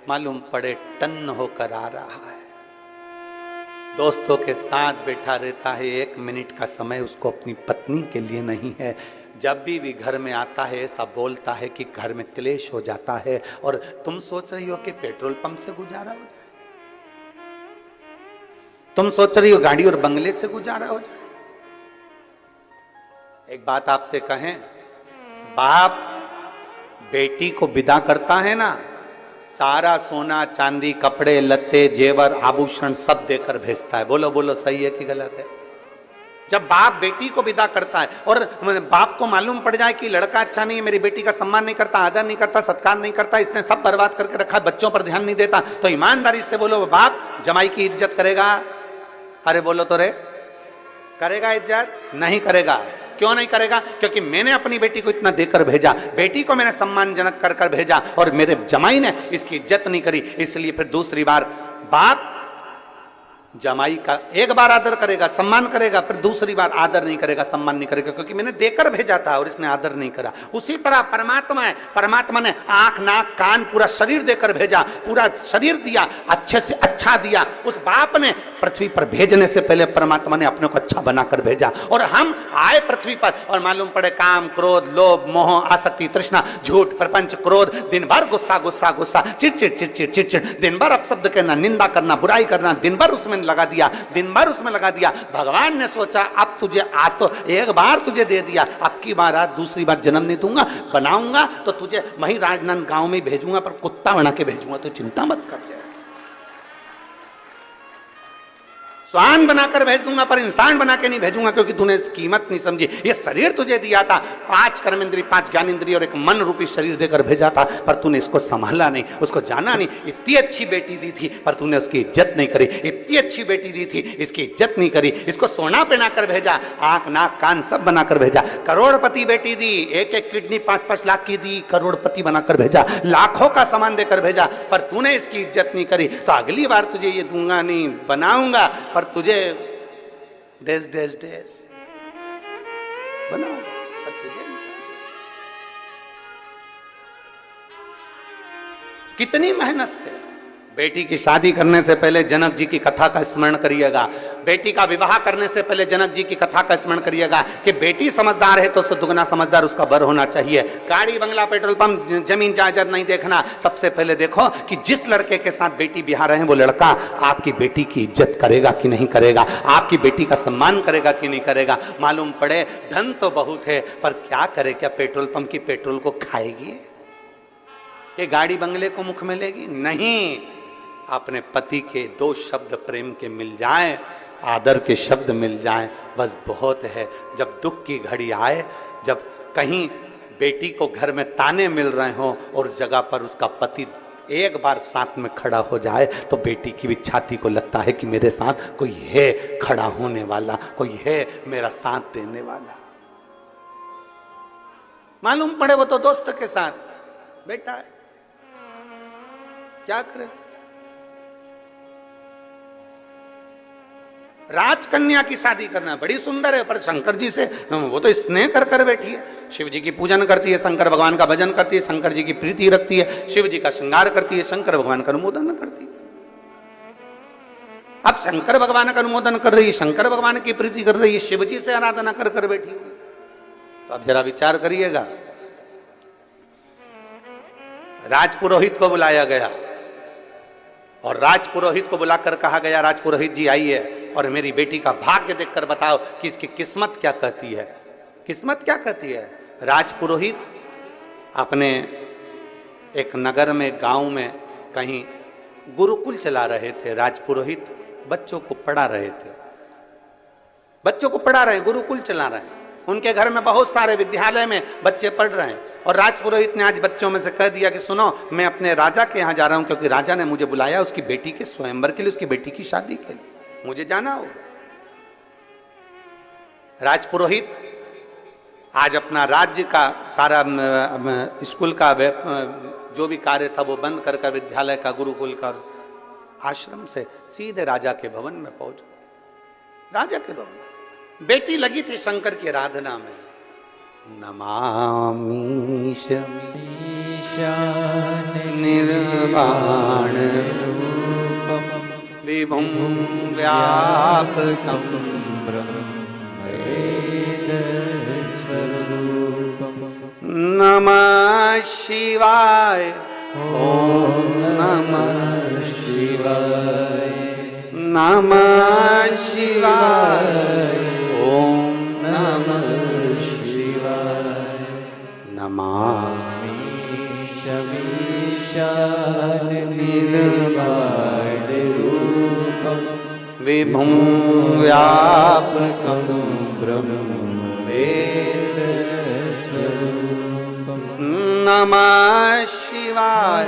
मालूम पड़े टन्न होकर आ रहा है, दोस्तों के साथ बैठा रहता है, 1 मिनट का समय उसको अपनी पत्नी के लिए नहीं है। जब भी घर में आता है ऐसा बोलता है कि घर में क्लेश हो जाता है और तुम सोच रही हो कि पेट्रोल पंप से गुजारा हो जाए, तुम सोच रही हो गाड़ी और बंगले से गुजारा हो जाए। एक बात आपसे कहें, बाप बेटी को विदा करता है ना, सारा सोना चांदी, कपड़े लत्ते, जेवर, आभूषण सब देकर भेजता है। बोलो बोलो, सही है कि गलत है? जब बाप बेटी को विदा करता है और बाप को मालूम पड़ जाए कि लड़का अच्छा नहीं है, मेरी बेटी का सम्मान नहीं करता, आदर नहीं करता, सत्कार नहीं करता, इसने सब बर्बाद करके रखा, बच्चों पर ध्यान नहीं देता, तो ईमानदारी से बोलो बाप जमाई की इज्जत करेगा? अरे बोलो तो रे, करेगा इज्जत? नहीं करेगा। क्यों नहीं करेगा? क्योंकि मैंने अपनी बेटी को इतना देकर भेजा, बेटी को मैंने सम्मानजनक कर कर भेजा और मेरे जमाई ने इसकी इज्जत नहीं करी, इसलिए फिर दूसरी बार बाप जमाई का एक बार आदर करेगा, सम्मान करेगा, फिर दूसरी बार आदर नहीं करेगा, सम्मान नहीं करेगा, क्योंकि मैंने देकर भेजा था और इसने आदर नहीं करा। उसी तरह परमात्मा है, परमात्मा ने आंख नाक कान पूरा शरीर देकर भेजा, पूरा शरीर दिया, अच्छे से अच्छा दिया। उस बाप ने पृथ्वी पर भेजने से पहले परमात्मा ने अपने को अच्छा बनाकर भेजा और हम आए पृथ्वी पर और मालूम पड़े काम क्रोध लोभ मोह आसक्ति तृष्णा झूठ प्रपंच क्रोध, दिन भर गुस्सा गुस्सा गुस्सा, चिड़चिड़ चिड़चिड़ चिड़चिड़, दिन भर अपशब्द कहना, निंदा करना, बुराई करना, दिन भर उसमें लगा दिया, दिन भर उसमें लगा दिया। भगवान ने सोचा अब तुझे तो एक बार तुझे दे दिया, अब की बार दूसरी बार जन्म नहीं दूंगा, बनाऊंगा तो तुझे वहीं राजनांद गांव में भेजूंगा, पर कुत्ता बना के भेजूंगा, तो चिंता मत कर जाए। स्वान बनाकर भेज दूंगा पर इंसान बना के नहीं भेजूंगा, क्योंकि तूने कीमत नहीं समझी। ये शरीर तुझे दिया था, 5 कर्मेंद्रिय 5 ज्ञानेंद्रिय और एक मन रूपी शरीर देकर भेजा था, पर तूने इसको संभाला नहीं, उसको जाना नहीं। इतनी अच्छी बेटी दी थी पर तूने उसकी इज्जत नहीं करी, इतनी अच्छी बेटी दी थी इसकी इज्जत नहीं करी, इसको सोना पहनाकर भेजा, आंख नाक कान सब बनाकर भेजा। करोड़पति बेटी दी, एक एक किडनी 5-5 लाख की दी, करोड़पति बनाकर भेजा, लाखों का सामान देकर भेजा, पर तूने इसकी इज्जत नहीं करी, तो अगली बार तुझे ये दूंगा नहीं, बनाऊंगा पर तुझे देश देश देश बनाऊंगा पर तुझे कितनी मेहनत से। बेटी की शादी करने से पहले जनक जी की कथा का स्मरण करिएगा, बेटी का विवाह करने से पहले जनक जी की कथा का स्मरण करिएगा कि बेटी समझदार है तो उससे दुगना समझदार उसका बर होना चाहिए। गाड़ी बंगला पेट्रोल पंप जमीन जायदाद नहीं देखना, सबसे पहले देखो कि जिस लड़के के साथ बेटी ब्याह रहे हैं वो लड़का आपकी बेटी की इज्जत करेगा कि नहीं करेगा, आपकी बेटी का सम्मान करेगा कि नहीं करेगा। मालूम पड़े धन तो बहुत है पर क्या करे, क्या पेट्रोल पंप की पेट्रोल को खाएगी, ये गाड़ी बंगले को मुख में लेगी? नहीं। अपने पति के 2 शब्द प्रेम के मिल जाएं, आदर के शब्द मिल जाएं, बस बहुत है। जब दुख की घड़ी आए, जब कहीं बेटी को घर में ताने मिल रहे हो और जगह पर उसका पति एक बार साथ में खड़ा हो जाए, तो बेटी की भी छाती को लगता है कि मेरे साथ कोई है खड़ा होने वाला, कोई है मेरा साथ देने वाला। मालूम पड़े वो तो दोस्त के साथ बैठा है, क्या करे। राजकन्या की शादी करना बड़ी सुंदर है, पर शंकर जी से वो तो स्नेह कर कर बैठी है, शिव जी की पूजन करती है, शंकर भगवान का भजन करती है, शंकर जी की प्रीति रखती है, शिव जी का श्रृंगार करती है, शंकर भगवान का अनुमोदन करती है। अब शंकर भगवान का अनुमोदन कर रही है, शंकर भगवान की प्रीति कर रही है, शिव जी से आराधना कर कर बैठी हुई, तो अब जरा विचार करिएगा। राजपुरोहित को बुलाया गया और राजपुरोहित को बुलाकर कहा गया, राजपुरोहित जी आइए और मेरी बेटी का भाग्य देखकर बताओ कि इसकी किस्मत क्या कहती है। किस्मत क्या कहती है? राजपुरोहित अपने एक नगर में गांव में कहीं गुरुकुल चला रहे थे। राजपुरोहित बच्चों को पढ़ा रहे थे, बच्चों को पढ़ा रहे, गुरुकुल चला रहे हैं। उनके घर में बहुत सारे विद्यालय में बच्चे पढ़ रहे हैं और राजपुरोहित ने आज बच्चों में से कह दिया कि सुनो, मैं अपने राजा के यहाँ जा रहा हूं, क्योंकि राजा ने मुझे बुलाया उसकी बेटी के स्वयंवर के लिए, उसकी बेटी की शादी के लिए, मुझे जाना होगा। राजपुरोहित आज अपना राज्य का सारा स्कूल का जो भी कार्य था वो बंद कर कर विद्यालय का, गुरुकुल का, आश्रम से सीधे राजा के भवन में पहुंच। राजा के भवन बेटी लगी थी शंकर की आराधना में। नमामि निर्वाण विभुं व्यापकं नमः शिवाय, ओम नमः शिवाय, नमः शिवाय, ओम नमः शिवाय, नमामि शमीशान निर्वाण रूपं विभुं व्यापकं वेद स्वरूपम। नमः शिवाय।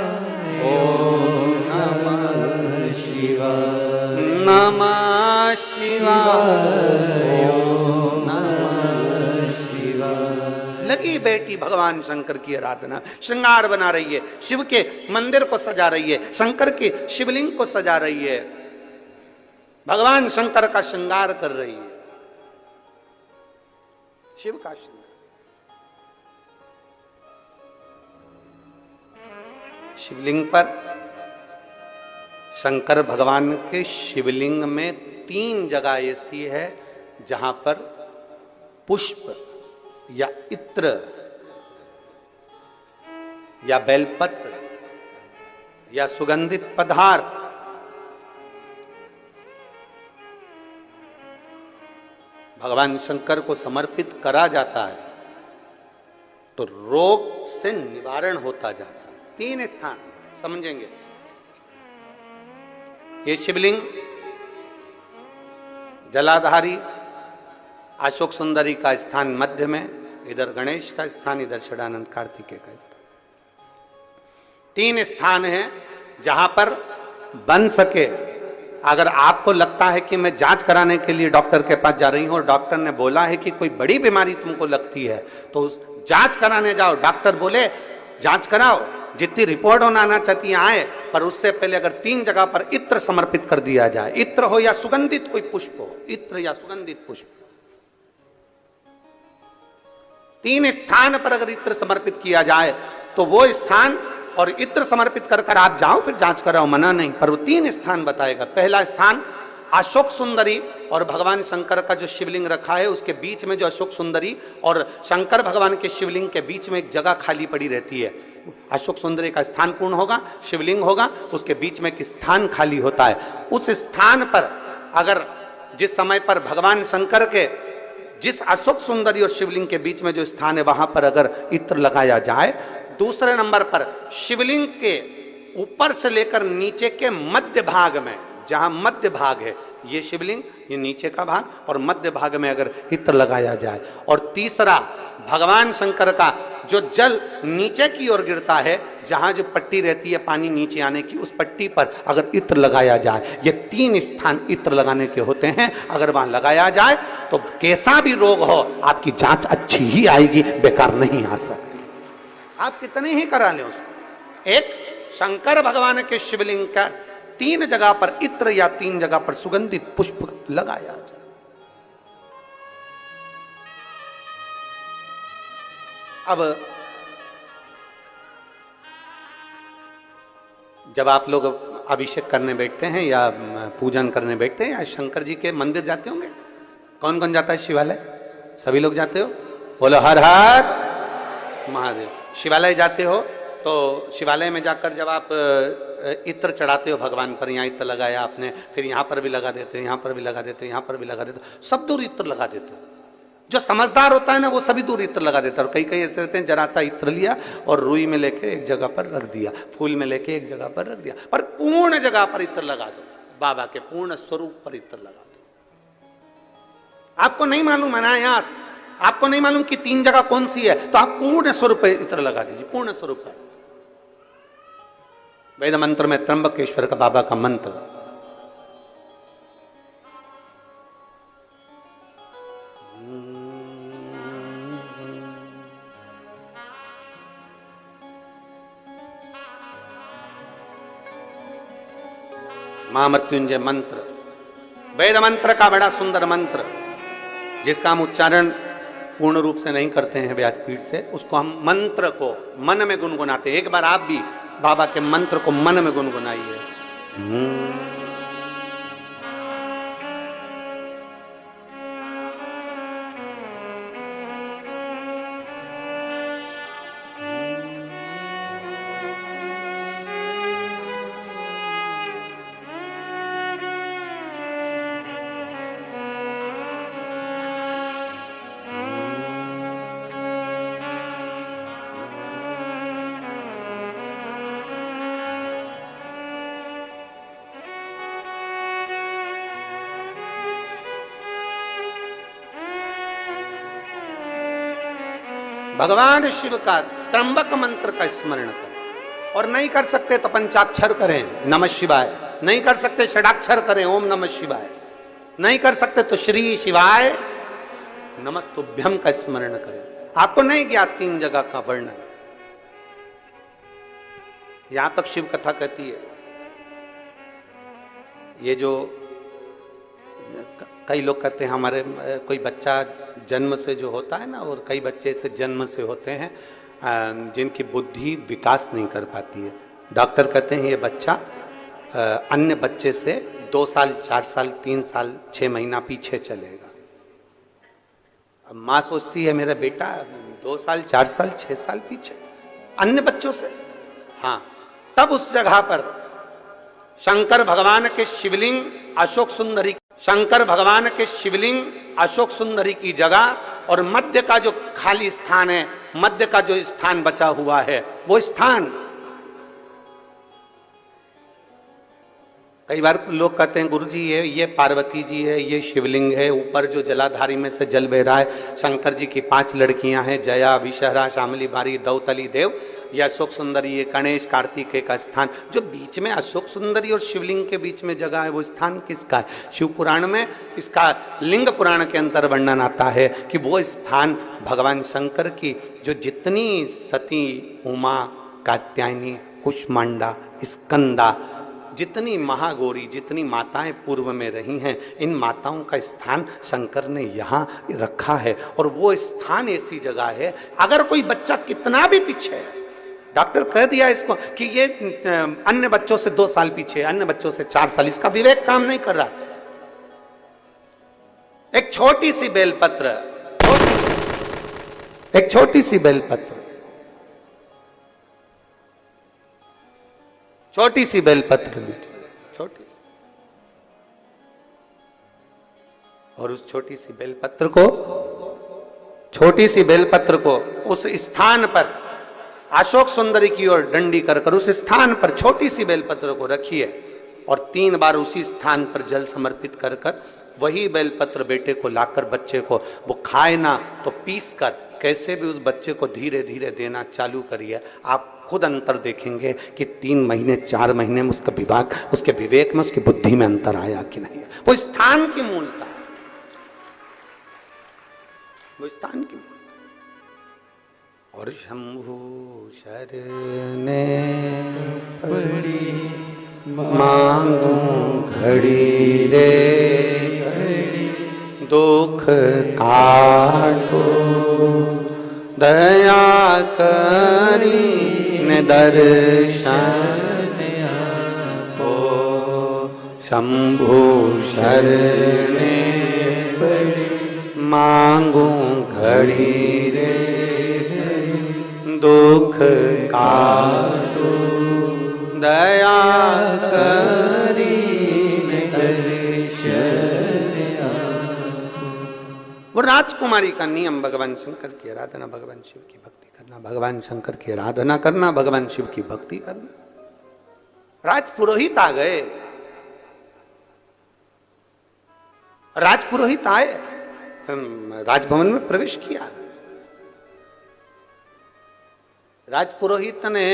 ओम नमः शिवाय। नमः शिवाय। ओम नमः शिवाय। लगी बेटी भगवान शंकर की आराधना, श्रृंगार बना रही है, शिव के मंदिर को सजा रही है, शंकर के शिवलिंग को सजा रही है, भगवान शंकर का श्रृंगार कर रही है, शिव का श्रृंगार। शिवलिंग पर शंकर भगवान के शिवलिंग में 3 जगह ऐसी है जहां पर पुष्प या इत्र या बेलपत्र या सुगंधित पदार्थ भगवान शंकर को समर्पित करा जाता है तो रोग से निवारण होता जाता है। 3 स्थान समझेंगे। ये शिवलिंग जलाधारी अशोक सुंदरी का स्थान मध्य में, इधर गणेश का स्थान, इधर षडानंद कार्तिकेय का स्थान। 3 स्थान है जहां पर बन सके। अगर आपको लगता है कि मैं जांच कराने के लिए डॉक्टर के पास जा रही हूं और डॉक्टर ने बोला है कि कोई बड़ी बीमारी तुमको लगती है तो जांच कराने जाओ, डॉक्टर बोले जांच कराओ, जितनी रिपोर्ट होना आना चाहती आए, पर उससे पहले अगर 3 जगह पर इत्र समर्पित कर दिया जाए, इत्र हो या सुगंधित कोई पुष्प हो, इत्र या सुगंधित पुष्प, 3 स्थान पर अगर इत्र समर्पित किया जाए तो वो स्थान और इत्र समर्पित कर आप जाओ, फिर जांच कराओ, मना नहीं, पर वो 3 स्थान बताएगा। पहला स्थान अशोक सुंदरी और भगवान शंकर का जो शिवलिंग रखा है उसके बीच में जो अशोक सुंदरी और शंकर भगवान के शिवलिंग के बीच में एक जगह खाली पड़ी रहती है। अशोक सुंदरी का स्थान पूर्ण होगा, शिवलिंग होगा, उसके बीच में एक स्थान खाली होता है। उस स्थान पर अगर जिस समय पर भगवान शंकर के जिस अशोक सुंदरी और शिवलिंग के बीच में जो स्थान है वहां पर अगर इत्र लगाया जाए, दूसरे नंबर पर शिवलिंग के ऊपर से लेकर नीचे के मध्य भाग में, जहां मध्य भाग है ये शिवलिंग, ये नीचे का भाग और मध्य भाग में अगर इत्र लगाया जाए, और तीसरा भगवान शंकर का जो जल नीचे की ओर गिरता है, जहां जो पट्टी रहती है पानी नीचे आने की, उस पट्टी पर अगर इत्र लगाया जाए, ये 3 स्थान इत्र लगाने के होते हैं। अगर वहां लगाया जाए तो कैसा भी रोग हो आपकी जांच अच्छी ही आएगी, बेकार नहीं आ सकती। आप कितने ही करा लें उसको। एक शंकर भगवान के शिवलिंग का 3 जगह पर इत्र या 3 जगह पर सुगंधित पुष्प लगाया जाए। अब जब आप लोग अभिषेक करने बैठते हैं या पूजन करने बैठते हैं या शंकर जी के मंदिर जाते होंगे, कौन कौन जाता है शिवालय? सभी लोग जाते हो? बोलो हर हर महादेव। शिवालय जाते हो तो शिवालय में जाकर जब आप इत्र चढ़ाते हो भगवान पर, यहाँ इत्र लगाया आपने, फिर यहाँ पर भी लगा देते हो, यहाँ पर भी लगा देते हो, यहाँ पर भी लगा देते हो, सब दूर इत्र लगा देते हो। जो समझदार होता है ना वो सभी दूर इत्र लगा देता है। और कई कई ऐसे रहते हैं जरा सा इत्र लिया और रुई में लेके एक जगह पर रख दिया, फूल में लेके एक जगह पर रख दिया, पर पूर्ण जगह पर इत्र लगा दो, बाबा के पूर्ण स्वरूप पर इत्र लगा दो। आपको नहीं मालूम अनायास, आपको नहीं मालूम कि 3 जगह कौन सी है, तो आप पूर्ण स्वरूप पर इत्र लगा दीजिए, पूर्ण स्वरूप पर। वेद मंत्र में त्र्यंबकेश्वर का बाबा का मंत्र, महामृत्युंजय मंत्र, वेद मंत्र का बड़ा सुंदर मंत्र, जिसका हम उच्चारण पूर्ण रूप से नहीं करते हैं व्यासपीठ से, उसको हम मंत्र को मन में गुनगुनाते हैं। एक बार आप भी बाबा के मंत्र को मन में गुनगुनाइए। भगवान शिव का त्र्यंबक मंत्र का स्मरण करें। और नहीं कर सकते तो पंचाक्षर करें, नमः शिवाय। नहीं कर सकते षडाक्षर करें, ओम नमः शिवाय। नहीं कर सकते तो श्री शिवाय नमस्तुभ्यम का स्मरण करें। आपको नहीं ज्ञात 3 जगह का वर्णन। यहां तक शिव कथा कहती है, ये जो कई लोग कहते हैं हमारे कोई बच्चा जन्म से जो होता है ना, और कई बच्चे से जन्म से होते हैं जिनकी बुद्धि विकास नहीं कर पाती है। डॉक्टर कहते हैं ये बच्चा अन्य बच्चे से 2 साल 4 साल 3 साल 6 महीना पीछे चलेगा। अब माँ सोचती है मेरा बेटा 2 साल 4 साल 6 साल पीछे अन्य बच्चों से। हाँ, तब उस जगह पर शंकर भगवान के शिवलिंग अशोक सुंदरी, शंकर भगवान के शिवलिंग अशोक सुंदरी की जगह और मध्य का जो खाली स्थान है, मध्य का जो स्थान बचा हुआ है, वो स्थान कई बार लोग कहते हैं गुरुजी ये पार्वती जी है, ये शिवलिंग है, ऊपर जो जलाधारी में से जल बह रहा है, शंकर जी की 5 लड़कियां हैं, जया विषहरा शामली बारी दौतली देव, ये अशोक सुंदरी, ये गणेश कार्तिकेय का स्थान। जो बीच में अशोक सुंदरी और शिवलिंग के बीच में जगह है, वो स्थान किसका है? शिव पुराण में इसका लिंग पुराण के अंतर वर्णन आता है कि वो स्थान भगवान शंकर की जो जितनी सती उमा कात्यायनी कुष्मांडा स्कंदा जितनी महागौरी जितनी माताएं पूर्व में रही हैं, इन माताओं का स्थान शंकर ने यहाँ रखा है। और वो स्थान ऐसी जगह है, अगर कोई बच्चा कितना भी पीछे है, डॉक्टर कह दिया इसको कि ये अन्य बच्चों से 2 साल पीछे, अन्य बच्चों से 4 साल, इसका विवेक काम नहीं कर रहा। एक छोटी सी बेलपत्र, एक छोटी सी बेलपत्र, छोटी सी बेलपत्र मीठी, छोटी सी, और उस छोटी सी बेलपत्र को, छोटी सी बेलपत्र को उस स्थान पर अशोक सुंदरी की ओर डंडी कर उस स्थान पर छोटी सी बेलपत्र को रखिए और 3 बार उसी स्थान पर जल समर्पित कर वही बेलपत्र बेटे को लाकर बच्चे को, वो खाए ना तो पीस कर कैसे भी उस बच्चे को धीरे धीरे देना चालू करिए। आप खुद अंतर देखेंगे कि 3 महीने 4 महीने में उसका विभाग, उसके विवेक में, उसकी बुद्धि में अंतर आया कि नहीं। वो स्थान की मूलता, वो स्थान की मूलता। और शंभु शरने पड़ी मांगू घड़ी रे दुख काटो दया करी ने दर्शन आपो। शंभु शरने पड़ी मांगू घड़ी रे दुख काटो दया करी में दर्शन आपो। वो राजकुमारी का नियम भगवान शंकर की आराधना, भगवान शिव की भक्ति करना, भगवान शंकर की आराधना करना, भगवान शिव की भक्ति करना। राजपुरोहित आ गए, राजपुरोहित आए, राजभवन में प्रवेश किया। राजपुरोहित ने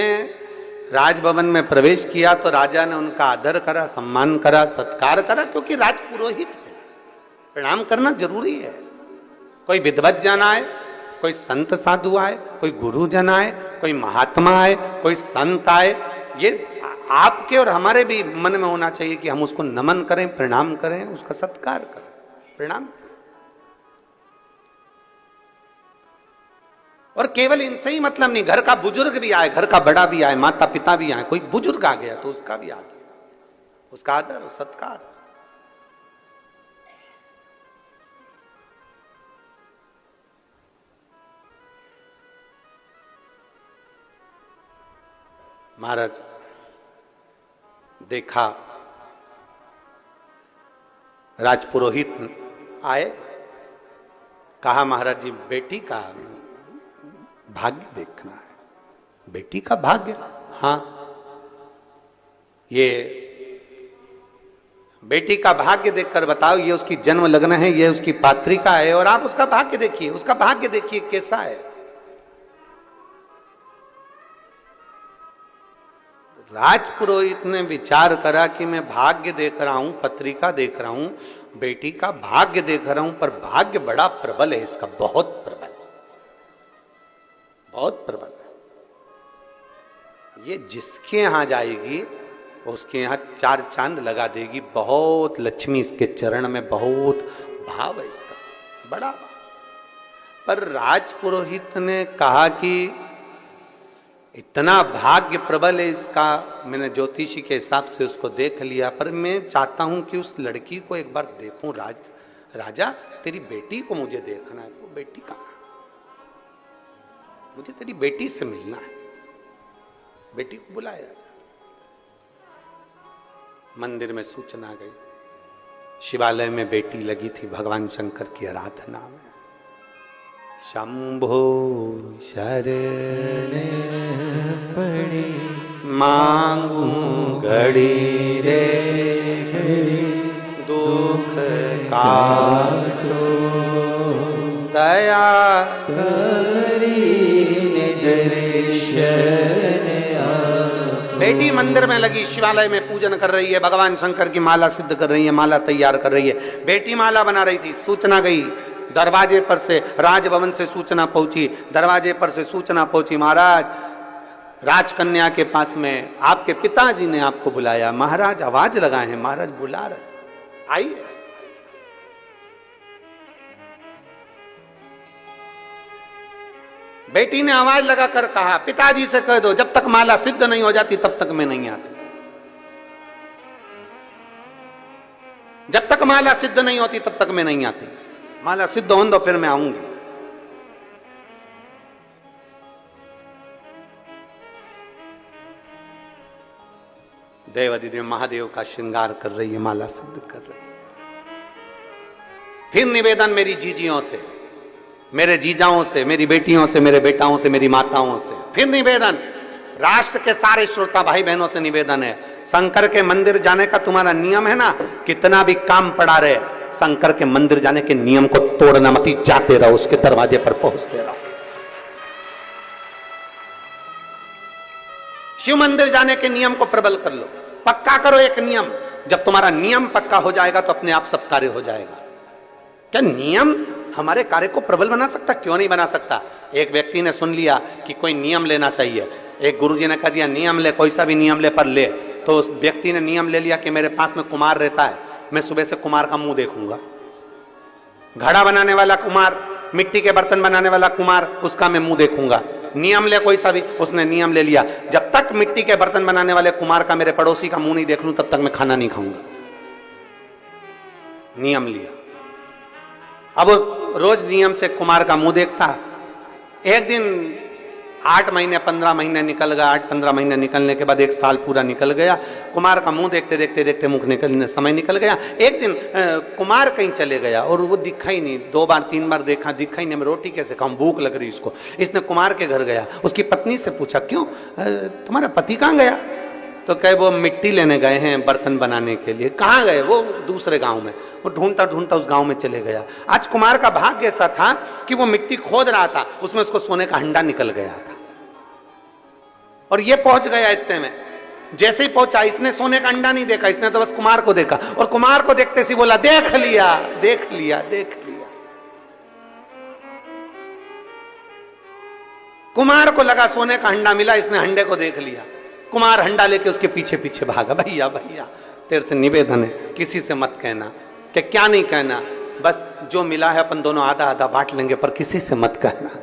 राजभवन में प्रवेश किया तो राजा ने उनका आदर करा, सम्मान करा, सत्कार करा, क्योंकि राजपुरोहित है, प्रणाम करना जरूरी है। कोई विद्वत जन आए, कोई संत साधु आए, कोई गुरु जन आए, कोई महात्मा आए, कोई संत आए, ये आपके और हमारे भी मन में होना चाहिए कि हम उसको नमन करें, प्रणाम करें, उसका सत्कार करें, प्रणाम। और केवल इनसे ही मतलब नहीं, घर का बुजुर्ग भी आए, घर का बड़ा भी आए, माता पिता भी आए, कोई बुजुर्ग आ गया तो उसका भी आदर, उसका आदर और सत्कार। महाराज देखा, राजपुरोहित आए, कहा महाराज जी बेटी का भाग्य देखना है। बेटी का भाग्य? हाँ, ये बेटी का भाग्य देखकर बताओ, ये उसकी जन्म लग्न है, ये उसकी पात्रिका है, और आप उसका भाग्य देखिए, उसका भाग्य देखिए कैसा है। राजपुरोहित ने विचार करा कि मैं भाग्य देख रहा हूं, पत्रिका देख रहा हूं, बेटी का भाग्य देख रहा हूं, पर भाग्य बड़ा प्रबल है इसका, बहुत प्रबल, बहुत प्रबल है। ये जिसके यहां जाएगी उसके यहां 4 चांद लगा देगी। बहुत लक्ष्मी इसके चरण में, बहुत भाव है इसका, बड़ा भाव। पर राजपुरोहित ने कहा कि इतना भाग्य प्रबल है इसका, मैंने ज्योतिषी के हिसाब से उसको देख लिया, पर मैं चाहता हूं कि उस लड़की को एक बार देखूं। राजा तेरी बेटी को मुझे देखना है। वो बेटी कहां? मुझे तेरी बेटी से मिलना है। बेटी को बुलाया। मंदिर में सूचना गई, शिवालय में बेटी लगी थी भगवान शंकर की आराधना में। शंभो शरण पड़ी मांगू घड़ी रे घड़ी, दुख काटो दया करी दर्शन। बेटी मंदिर में लगी, शिवालय में पूजन कर रही है, भगवान शंकर की माला सिद्ध कर रही है, माला तैयार कर रही है। बेटी माला बना रही थी, सूचना गई दरवाजे पर से, राजभवन से सूचना पहुंची, दरवाजे पर से सूचना पहुंची, महाराज राजकन्या के पास में आपके पिताजी ने आपको बुलाया। महाराज आवाज लगाए हैं, महाराज बुला रहे, आइए। बेटी ने आवाज लगाकर कहा, पिताजी से कह दो जब तक माला सिद्ध नहीं हो जाती तब तक मैं नहीं आती। जब तक माला सिद्ध नहीं होती तब तक मैं नहीं आती। माला सिद्ध हो दो फिर मैं आऊंगी। देवाधिदेव महादेव का श्रृंगार कर रही है, माला सिद्ध कर रही है। फिर निवेदन मेरी जीजियों से, मेरे जीजाओं से, मेरी बेटियों से, मेरे बेटाओं से, मेरी माताओं से, फिर निवेदन राष्ट्र के सारे श्रोता भाई बहनों से निवेदन है, शंकर के मंदिर जाने का तुम्हारा नियम है ना, कितना भी काम पड़ा रहे, शंकर के मंदिर जाने के नियम को तोड़ना मत, जाते रहो, उसके दरवाजे पर पहुंचते रहो। शिव मंदिर जाने के नियम को प्रबल कर लो, पक्का करो एक नियम। जब तुम्हारा नियम पक्का हो जाएगा तो अपने आप सब कार्य हो जाएगा। क्या नियम हमारे कार्य को प्रबल बना सकता? क्यों नहीं बना सकता। एक व्यक्ति ने सुन लिया कि कोई नियम लेना चाहिए, एक गुरुजी ने कह दिया नियम ले, कोई सा भी नियम ले पर ले, तो उस व्यक्ति ने नियम ले लिया कि मेरे पास में कुमार रहता है, मैं सुबह से कुमार का मुंह देखूंगा। घड़ा बनाने वाला कुमार, मिट्टी के बर्तन बनाने वाला कुमार, उसका मैं मुंह देखूंगा। नियम ले कोई सा भी, उसने नियम ले लिया, जब तक मिट्टी के बर्तन बनाने वाले कुमार का, मेरे पड़ोसी का मुंह नहीं देख लूं तब तक मैं खाना नहीं खाऊंगा। नियम लिया। अब रोज नियम से कुमार का मुंह देखता। एक दिन 8 महीने 15 महीने निकल गया, 8-15 महीने निकलने के बाद 1 साल पूरा निकल गया। कुमार का मुंह देखते देखते देखते मुख निकलने समय निकल गया। एक दिन कुमार कहीं चले गया और वो दिखा ही नहीं। 2 बार 3 बार देखा, दिखा ही नहीं। मैं रोटी कैसे खाऊं, भूख लग रही इसको। इसने कुमार के घर गया, उसकी पत्नी से पूछा क्यों तुम्हारा पति कहाँ गया? तो कहे वो मिट्टी लेने गए हैं बर्तन बनाने के लिए। कहाँ गए? वो दूसरे गांव में। वो ढूंढता ढूंढता उस गांव में चले गया। आज कुमार का भाग्य ऐसा था कि वो मिट्टी खोद रहा था, उसमें उसको सोने का हंडा निकल गया था और ये पहुंच गया इतने में। जैसे ही पहुंचा, इसने सोने का अंडा नहीं देखा, इसने तो बस कुमार को देखा और कुमार को देखते से बोला देख लिया देख लिया देख लिया। कुमार को लगा सोने का हंडा मिला, इसने हंडे को देख लिया। कुमार हंडा लेके उसके पीछे पीछे भागा। भैया भैया तेरे से निवेदन है, किसी से मत कहना। कि क्या नहीं कहना? बस जो मिला है अपन दोनों आधा आधा बांट लेंगे, पर किसी से मत कहना।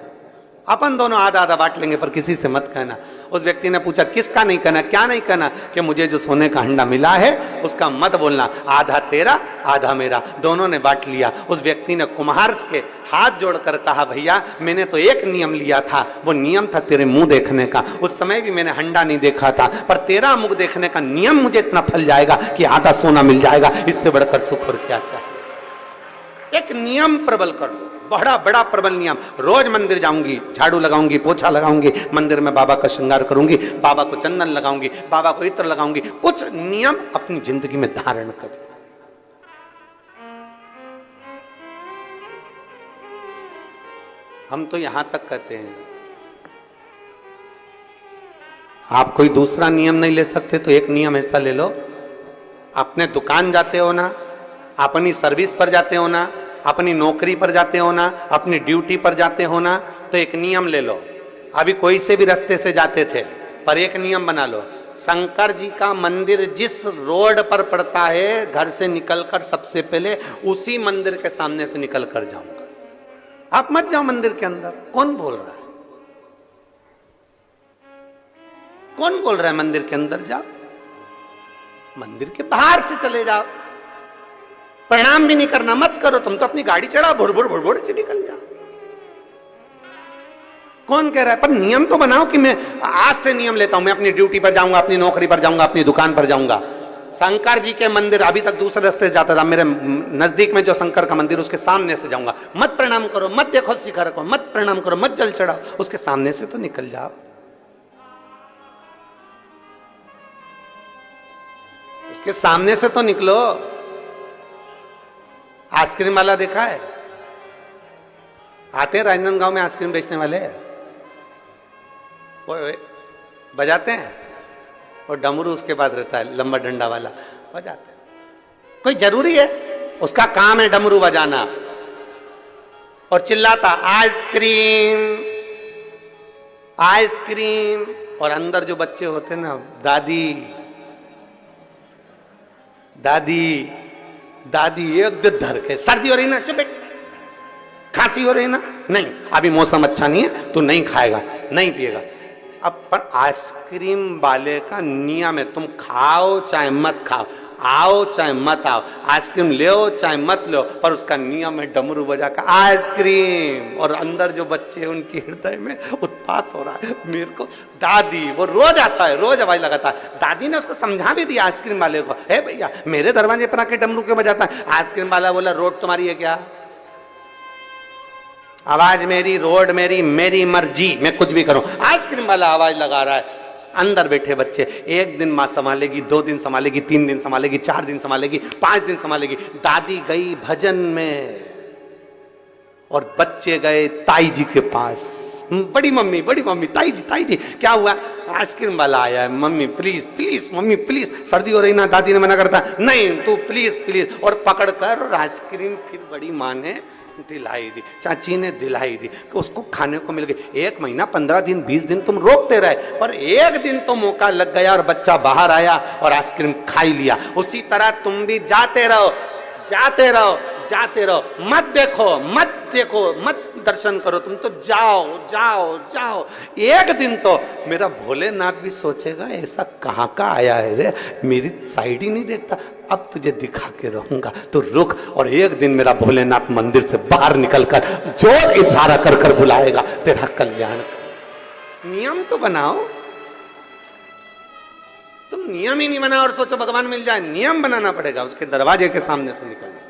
अपन दोनों आधा आधा बांट लेंगे पर किसी से मत कहना। उस व्यक्ति ने पूछा किसका नहीं कहना, क्या नहीं कहना? कि मुझे जो सोने का हंडा मिला है उसका मत बोलना, आधा तेरा आधा मेरा, दोनों ने बांट लिया। उस व्यक्ति ने कुम्हार के हाथ जोड़कर कहा भैया मैंने तो एक नियम लिया था, वो नियम था तेरे मुंह देखने का। उस समय भी मैंने हंडा नहीं देखा था, पर तेरा मुंह देखने का नियम मुझे इतना फल जाएगा कि आधा सोना मिल जाएगा। इससे बढ़कर सुख और क्या चाहिए? एक नियम प्रबल कर लो, बड़ा बड़ा प्रबल नियम। रोज मंदिर जाऊंगी, झाड़ू लगाऊंगी, पोछा लगाऊंगी, मंदिर में बाबा का श्रृंगार करूंगी, बाबा को चंदन लगाऊंगी, बाबा को इत्र लगाऊंगी। कुछ नियम अपनी जिंदगी में धारण करें। हम तो यहां तक कहते हैं, आप कोई दूसरा नियम नहीं ले सकते तो एक नियम ऐसा ले लो, अपने दुकान जाते हो ना, अपनी सर्विस पर जाते हो ना, अपनी नौकरी पर जाते हो ना, अपनी ड्यूटी पर जाते हो ना, तो एक नियम ले लो। अभी कोई से भी रास्ते से जाते थे, पर एक नियम बना लो, शंकर जी का मंदिर जिस रोड पर पड़ता है, घर से निकलकर सबसे पहले उसी मंदिर के सामने से निकल कर जाऊंगा। आप मत जाओ मंदिर के अंदर। कौन बोल रहा है? कौन बोल रहा है मंदिर के अंदर जाओ? मंदिर के बाहर से चले जाओ। प्रणाम भी नहीं करना, मत करो, तुम तो अपनी गाड़ी चढ़ाओ, भुड़ भुड़ से निकल जाओ। कौन कह रहा है? पर नियम तो बनाओ कि मैं आज से नियम लेता हूं, मैं अपनी ड्यूटी पर जाऊंगा, अपनी नौकरी पर जाऊंगा, अपनी दुकान पर जाऊंगा। शंकर जी के मंदिर अभी तक दूसरे रास्ते से जाता था, मेरे नजदीक में जो शंकर का मंदिर उसके सामने से जाऊंगा। मत प्रणाम करो, मत देखो शिखर को, मत प्रणाम करो, मत जल चढ़ाओ, उसके सामने से तो निकल जाओ। उसके सामने से तो निकलो। आइसक्रीम वाला देखा है? आते हैं राजनांदगांव में आइसक्रीम बेचने वाले, वो बजाते हैं, और डमरू उसके पास रहता है, लंबा डंडा वाला, बजाते हैं। कोई जरूरी है? उसका काम है डमरू बजाना, और चिल्लाता आइसक्रीम आइसक्रीम, और अंदर जो बच्चे होते ना, दादी दादी दादी, एक धर के, सर्दी हो रही ना, चुप बैठ, खांसी हो रही ना, नहीं अभी मौसम अच्छा नहीं है, तू नहीं खाएगा, नहीं पिएगा। अब पर आइसक्रीम वाले का नियम है, तुम खाओ चाहे मत खाओ, आओ चाहे मत आओ, आइसक्रीम ले चाहे मत लो, पर उसका नियम है डमरू बजा का आइसक्रीम। और अंदर जो बच्चे उनके हृदय में उत्पात हो रहा है। मेरे को दादी, वो रोज आता है, रोज आवाज लगाता है। दादी ने उसको समझा भी दिया आइसक्रीम वाले को, हे भैया मेरे दरवाजे पर आके डमरू क्यों बजाता है? आइसक्रीम वाला बोला रोड तुम्हारी है क्या? आवाज मेरी, रोड मेरी, मेरी मर्जी, मैं कुछ भी करूं। आइसक्रीम वाला आवाज लगा रहा है। अंदर बैठे बच्चे, एक दिन मां संभालेगी, 2 दिन संभालेगी, 3 दिन संभालेगी, 4 दिन संभालेगी, 5 दिन संभालेगी। दादी गई भजन में और बच्चे गए ताई जी के पास। बड़ी मम्मी ताई जी क्या हुआ? आइसक्रीम वाला आया है, mummy please please, mummy please, सर्दी हो रही ना। दादी ने मना करता, नहीं तू प्लीज प्लीज, और पकड़ कर और आइसक्रीम फिर बड़ी माँ ने दिलाई दी, चाची ने दिलाई दी, उसको खाने को मिल गई। 1 महीना, 15 दिन, 20 दिन तुम रोकते रहे, पर एक दिन तो मौका लग गया और बच्चा बाहर आया और आइसक्रीम खा लिया। उसी तरह तुम भी जाते रहो, जाते रहो, जाते रहो, मत देखो, मत देखो, मत दर्शन करो, तुम तो जाओ जाओ जाओ। एक दिन तो मेरा भोलेनाथ भी सोचेगा ऐसा कहां का आया है रे, मेरी साइड ही नहीं देखता, अब तुझे दिखा के रहूंगा, तो रुक। और एक दिन मेरा भोलेनाथ मंदिर से बाहर निकलकर जोर इशारा कर कर बुलाएगा, तेरा कल्याण। नियम तो बनाओ। तुम नियम ही नहीं बनाओ और सोचो भगवान मिल जाए। नियम बनाना पड़ेगा, उसके दरवाजे के सामने से निकलना।